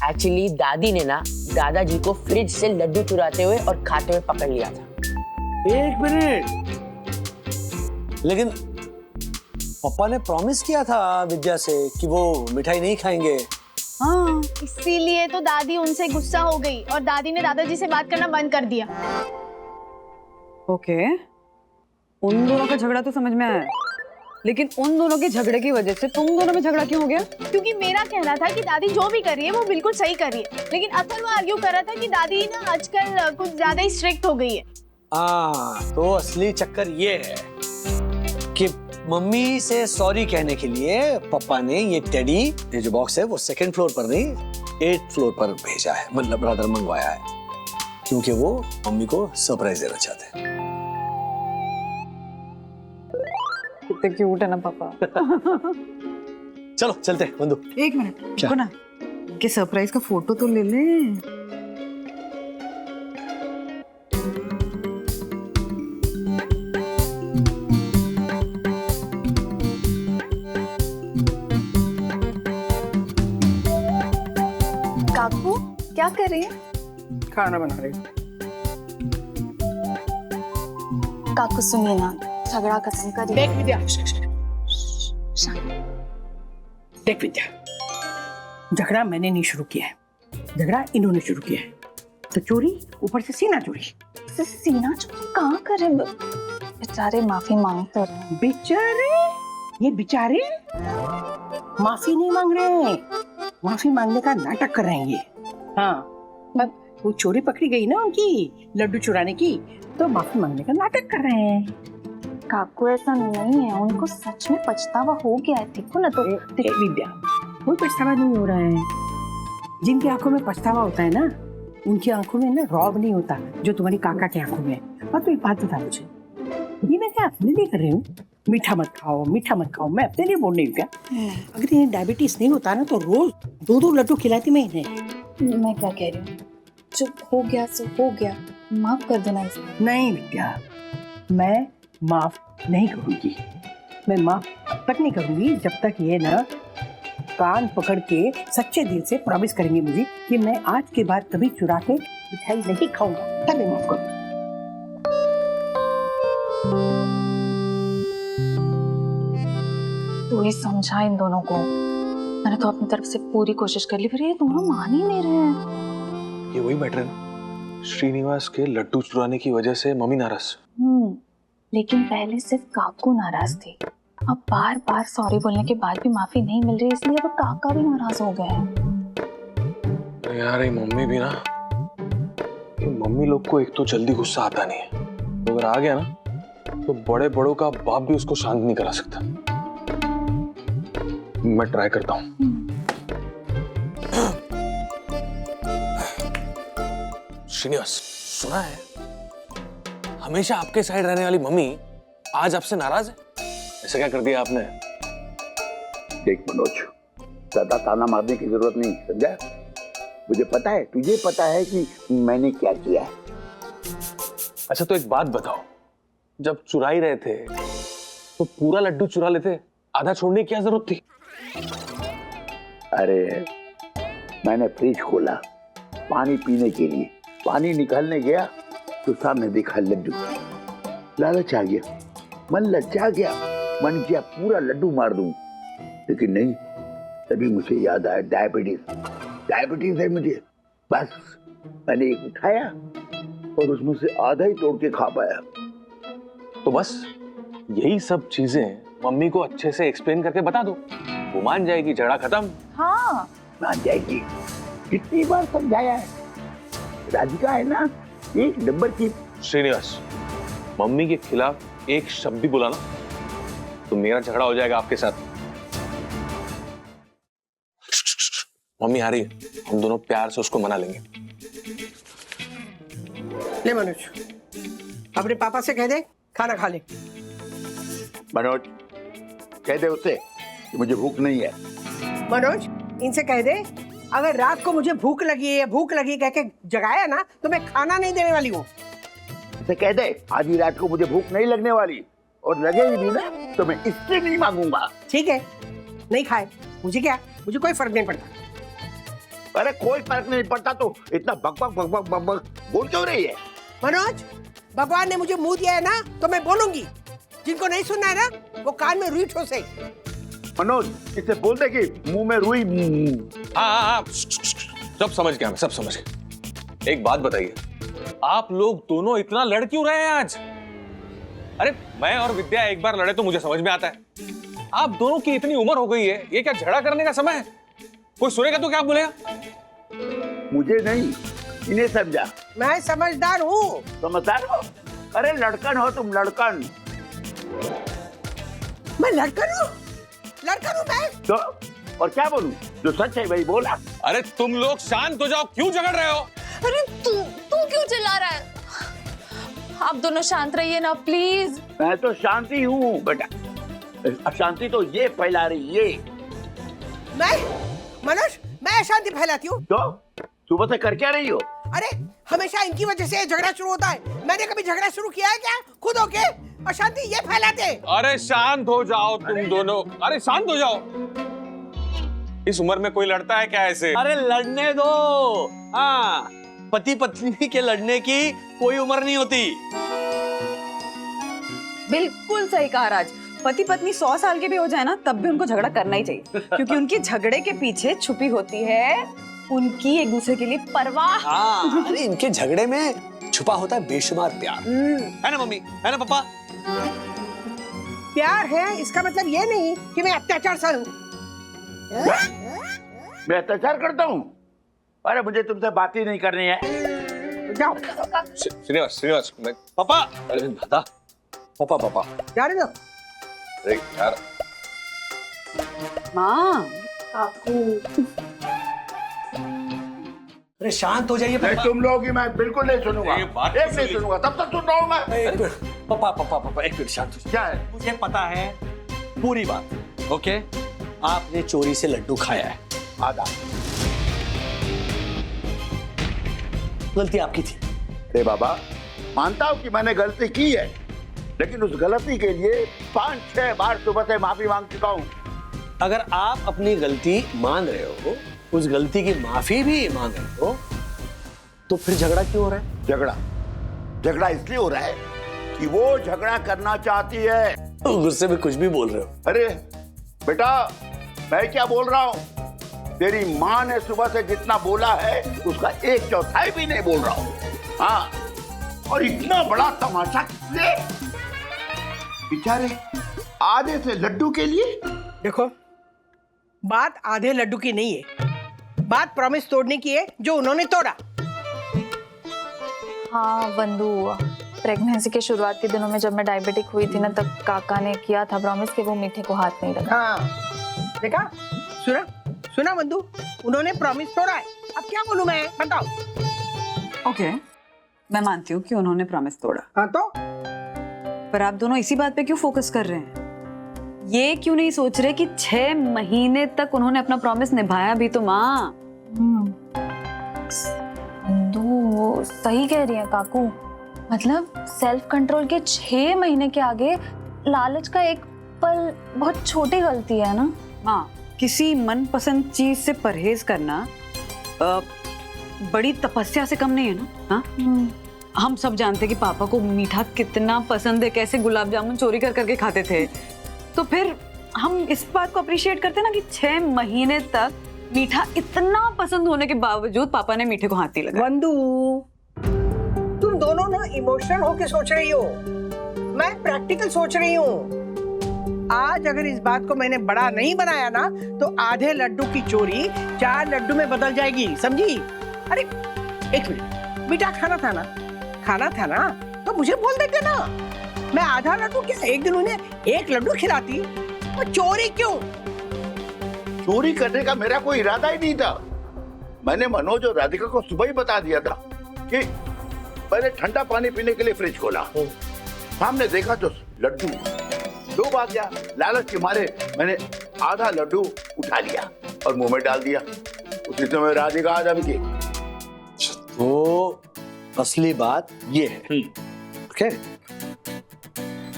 S16: एक्चुअली दादी ने ना दादाजी को फ्रिज से लड्डू चुराते हुए और खाते हुए पकड़ लिया था।
S1: एक मिनट, लेकिन पापा ने प्रॉमिस किया था विद्या से कि वो मिठाई नहीं खाएंगे।
S4: हाँ, इसीलिए तो दादी उनसे गुस्सा हो गई और दादी ने दादाजी से बात करना बंद कर दिया।
S15: ओके, उन दोनों का झगड़ा तो समझ में आया, लेकिन उन दोनों के झगड़े की वजह से तुम दोनों में झगड़ा क्यों हो गया?
S4: क्योंकि मेरा कहना था कि दादी जो भी कर रही है वो बिल्कुल सही कर रही है, लेकिन अथर्व आर्ग्यू कर रहा था कि दादी ना आजकल कुछ ज्यादा ही स्ट्रिक्ट हो गई है।
S1: तो असली चक्कर ये है कि मम्मी से सॉरी कहने के लिए पापा ने ये टेडी, ये जो बॉक्स है वो 2nd फ्लोर पर नहीं 8th फ्लोर पर भेजा है, मतलब रादर मंगवाया है, क्योंकि वो मम्मी को सरप्राइज देना चाहते हैं।
S15: कितने क्यूट है ना पापा।
S1: चलो चलते हैं बंधु।
S15: एक मिनट रुको ना, के सरप्राइज का फोटो तो ले ले।
S4: काकू क्या कर रही है?
S14: खाना बना रही हूँ।
S4: काकू सुनिए ना, झगड़ा खत्म करिए।
S14: देख विद्या, देख विद्या, झगड़ा मैंने नहीं शुरू किया है, झगड़ा इन्होंने शुरू किया है। तो चोरी, ऊपर से सीना चोरी।
S4: सीना चोरी कहाँ करे? बेचारे माफी मांगते रहे।
S14: बेचारे? ये बेचारे माफी नहीं मांग रहे, माफी मांगने का नाटक कर रहे हैं ये। हाँ, अब वो चोरी पकड़ी गई ना उनकी, लड्डू चुराने की, तो माफी मांगने का नाटक कर रहे हैं।
S4: काकू ऐसा नहीं है, उनको सच में पछतावा हो गया है। देखो ना तो।
S14: विद्या, कोई पछतावा नहीं हो रहा है। जिनकी आंखों में पछतावा होता है ना, उनकी आंखों में ना रौब नहीं होता, जो तुम्हारी काका की आंखों में। और तो एक बात बता मुझे, ये मैं क्या अपने लिए कर रही हूँ? मीठा मत खाओ, मीठा मत खाओ, मैं अपने लिए बोल रही हूँ क्या? अगर इन्हें डायबिटीज नहीं होता ना तो रोज 2-2 लड्डू खिलाती मैं इन्हें।
S4: मैं क्या कह रही हूँ, जो हो गया सो हो गया, माफ कर देना इसे।
S14: नहीं विद्या, मैं माफ नहीं करूंगी। मैं माफ अब तक नहीं करूंगी जब तक ये ना कान पकड़ के सच्चे दिल से प्रॉमिस करेंगे मुझे कि मैं आज के बाद कभी चुरा के मिठाई नहीं खाऊंगा, तब मैं माफ करूंगा।
S4: तू ही समझा इन दोनों को। मैंने तो अपनी तरफ से पूरी कोशिश कर ली, फिर ये दोनों मान ही नहीं रहे हैं।
S17: ये वही मैटर है ना, श्रीनिवास के लड्डू चुराने की वजह से मम्मी नाराज।
S4: लेकिन पहले सिर्फ काकू नाराज थे, अब बार बार सॉरी बोलने के बाद भी माफी नहीं मिल रही, इसलिए अब काका भी नाराज हो गए हैं।
S17: यार ये मम्मी भी ना, ये मम्मी लोग को एक तो जल्दी गुस्सा आता नहीं है, तो अगर आ गया ना तो बड़े बड़ों का बाप भी उसको शांत नहीं करा सकता। मैं ट्राई करता हूँ। श्रीनिवास, सुना है हमेशा आपके साइड रहने वाली मम्मी आज आपसे नाराज है, ऐसा क्या कर दिया आपने?
S8: देख मनोज, ज्यादा ताना मारने की जरूरत नहीं, समझा? मुझे पता है, तुझे पता है कि मैंने क्या किया है।
S17: अच्छा तो एक बात बताओ, जब चुरा ही रहे थे तो पूरा लड्डू चुरा लेते, आधा छोड़ने की क्या जरूरत थी?
S8: अरे मैंने फ्रिज खोला पानी पीने के लिए, पानी निकालने गया तो सामने देखा लड्डू, लालच आ गया, मन लज्जा गया, मन किया पूरा लड्डू मार दूं, लेकिन नहीं, तभी मुझे याद आया डायबिटीज है मुझे। बस मैंने एक उठाया और उसमें से आधा ही तोड़ के खा पाया।
S17: तो बस यही सब चीजें मम्मी को अच्छे से एक्सप्लेन करके बता दो, वो मान जाएगी, झगड़ा खत्म।
S8: हाँ मान जाएगी, कितनी बार समझाया है, राधिका है ना एक नंबर की।
S17: श्रीनिवास, मम्मी के खिलाफ एक शब्द भी बोला ना तो मेरा झगड़ा हो जाएगा आपके साथ। मम्मी आ रही है, हम दोनों प्यार से उसको मना लेंगे।
S14: ले मनोज, अपने पापा से कह दे खाना खा ले।
S8: मनोज कह दे उससे कि मुझे भूख नहीं है।
S14: मनोज, इनसे कह दे
S18: अगर रात को मुझे भूख लगी कह के जगाया ना तो मैं खाना नहीं देने वाली हूँ।
S8: इसे कह दे आधी रात को मुझे भूख नहीं लगने वाली, और लगेगी भी ना तो मैं इसलिए नहीं मांगूंगा।
S18: ठीक है, नहीं खाए, मुझे क्या, मुझे कोई फर्क नहीं पड़ता।
S8: अरे कोई फर्क नहीं पड़ता तो इतना बक बोल क्यों रही है?
S18: मनोज, भगवान ने मुझे मुंह दिया है ना तो मैं बोलूंगी। जिनको नहीं सुनना है ना वो कान में रुई ठोसे।
S8: मनोज, इसे बोल दे कि मुंह में रुई।
S17: हाँ, सब समझ गया मैं, सब समझ गया। एक बात बताइए, आप लोग दोनों इतना लड़ क्यों रहे हैं आज? अरे मैं और विद्या एक बार लड़े तो मुझे समझ में आता है, आप दोनों की इतनी उम्र हो गई है, ये क्या झगड़ा करने का समय है? कोई सुनेगा तो क्या बोलेगा?
S8: मुझे नहीं, इन्हें समझा।
S18: मैं समझदार हूँ।
S8: समझदार हो? अरे लड़कन हो तुम, लड़कन।
S18: मैं लड़कन हूँ? लड़कन हूँ मैं?
S8: तो और क्या बोलूं? जो सच है वही बोला।
S17: अरे तुम लोग शांत हो जाओ, क्यों झगड़ रहे हो?
S4: अरे तू क्यों चिल्ला रहा है? आप दोनों शांत रहिए ना प्लीज।
S8: मैं तो शांति हूँ बेटा, अशांति तो ये फैला रही है।
S18: मैं मनोज, मैं अशांति फैलाती हूँ?
S8: तो सुबह से कर क्या रही हो?
S18: अरे हमेशा इनकी वजह से झगड़ा शुरू होता है। मैंने कभी झगड़ा शुरू किया है क्या? खुद होके अशांति ये फैलाते।
S17: अरे शांत हो जाओ तुम दोनों, अरे शांत हो जाओ। इस उम्र में कोई लड़ता है क्या ऐसे?
S1: अरे लड़ने दो। हाँ, पति पत्नी के लड़ने की कोई उम्र नहीं होती।
S15: बिल्कुल सही कहा राज। पति पत्नी 100 साल के भी हो जाए ना तब भी उनको झगड़ा करना ही चाहिए, क्योंकि उनके झगड़े के पीछे छुपी होती है उनकी एक दूसरे के लिए परवाह।
S1: हाँ, अरे इनके झगड़े में छुपा होता है बेशुमार प्यार, है ना मम्मी, है ना पापा?
S18: प्यार है इसका मतलब ये नहीं कि मैं अत्याचार सह लूं।
S8: मैं अत्याचार करता हूँ? अरे मुझे तुमसे बात ही नहीं करनी है।
S18: जाओ।
S17: श्रीनिवास, पापा। अरे दादा, पापा
S18: जाने दो।
S17: अरे यार
S15: माँ,
S1: अरे शांत हो जाइए
S8: नहीं, तुम लोग ही मैं बिल्कुल नहीं सुनूंगा, एक नहीं सुनूंगा, तब तक सुन रहा हूँ मैं।
S1: पापा एक मिनट शांत हो जाइए।
S8: क्या है?
S1: मुझे पता है पूरी बात। ओके, आपने चोरी से लड्डू खाया है,
S8: आधा।
S1: गलती आपकी थी।
S8: अरे बाबा, मानता हूँ कि मैंने गलती की है, लेकिन उस गलती के लिए 5-6 बार सुबह से माफी मांग चुका हूँ।
S1: अगर आप अपनी गलती मान रहे हो, उस गलती की माफी भी मांग रहे हो, तो फिर झगड़ा क्यों हो रहा है?
S8: झगड़ा इसलिए हो रहा है कि वो झगड़ा करना चाहती है।
S1: तो गुस्से में कुछ भी बोल रहे हो।
S8: अरे बेटा, मैं क्या बोल रहा हूँ? तेरी माँ ने सुबह से जितना बोला है उसका 1/4 भी नहीं बोल रहा हूँ। हाँ, और इतना बड़ा तमाशा किसने? बेचारे आधे से लड्डू के लिए।
S18: देखो, बात आधे लड्डू की नहीं है, बात प्रॉमिस तोड़ने की है जो उन्होंने तोड़ा।
S4: हाँ वंदू, प्रेगनेंसी के शुरुआत के दिनों में जब मैं डायबिटिक हुई थी ना, तब काका ने किया था प्रॉमिस कि वो मीठे को हाथ नहीं लगा।
S18: हाँ देखा, सुना वंदू, उन्होंने प्रॉमिस तोड़ा है। अब क्या बोलूं मैं, बताओ।
S15: ओके, मैं मानती हूँ कि उन्होंने प्रॉमिस तोड़ा।
S18: हाँ तो?
S15: पर आप दोनों इसी बात पे क्यों फोकस कर रहे हैं? ये क्यों नहीं सोच रहे कि 6 महीने तक उन्होंने अपना प्रॉमिस निभाया भी तो माँ?
S4: वो सही कह रही है काकू। मतलब सेल्फ कंट्रोल के 6 महीने के आगे लालच का एक पल बहुत छोटी गलती है ना
S15: माँ। किसी मनपसंद चीज से परहेज करना बड़ी तपस्या से कम नहीं है ना? हाँ, हम सब जानते कि पापा को मीठा कितना पसंद है, कैसे गुलाब जामुन चोरी कर करके खाते थे। तो फिर हम इस बात को अप्रिशिएट करते हैं ना कि 6 महीने तक मीठा इतना पसंद होने के बावजूद पापा ने मीठे को हाथ नहीं लगाया।
S18: वंदू, तुम दोनों ना इमोशनल होके सोच रही हो, मैं प्रैक्टिकल सोच रही हूँ। आज अगर इस बात को मैंने बड़ा नहीं बनाया ना, तो आधे लड्डू की चोरी 4 लड्डू में बदल जाएगी, समझी? अरे एक मिनट, मीठा खाना था ना तो मुझे बोल देते ना। मैं आधा लड्डू क्या, एक दिन उन्हें 1 लड्डू खिलाती, और चोरी क्यों?
S8: चोरी करने का मेरा कोई इरादा ही नहीं था। मैंने मनोज और राधिका को सुबह ही बता दिया था कि मैंने ठंडा पानी पीने के लिए फ्रिज खोला, सामने देखा तो लड्डू 2 बार गया। लालच के मारे मैंने आधा लड्डू उठा लिया और मुंह में डाल दिया। उसी समय राधिका आदम की।
S1: तो असली बात ये है, ओके?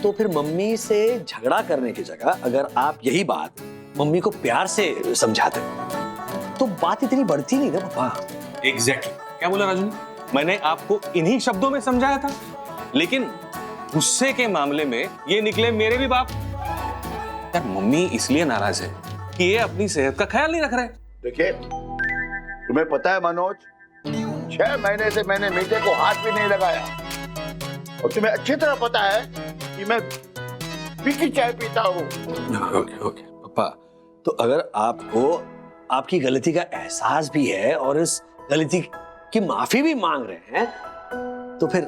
S1: तो फिर मम्मी से झगड़ा करने की जगह अगर आप यही बात मम्मी को प्यार से समझाते तो बात इतनी बढ़ती नहीं ना पापा।
S17: एग्जैक्टली क्या बोला राजू ने? मैंने आपको इन्हीं शब्दों में समझाया था, लेकिन गुस्से के मामले में ये निकले मेरे भी बाप। यार मम्मी इसलिए नाराज है कि ये अपनी सेहत का ख्याल नहीं रख रहे।
S8: देखिए, तुम्हें पता है मनोज, 6 महीने से मैंने मीठे को हाथ भी नहीं लगाया, और तुम्हें अच्छी तरह पता है कि मैं फीकी चाय पीता हूँ।
S1: ओके ओके पापा, तो अगर आपको आपकी गलती का एहसास भी है और इस गलती की माफी भी मांग रहे हैं, तो फिर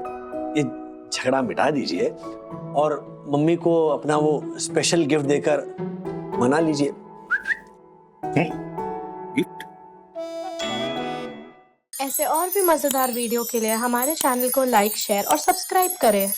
S1: ये झगड़ा मिटा दीजिए और मम्मी को अपना वो स्पेशल गिफ्ट देकर मना लीजिए।
S17: गिफ्ट?
S4: ऐसे और भी मजेदार वीडियो के लिए हमारे चैनल को लाइक, शेयर और सब्सक्राइब करें।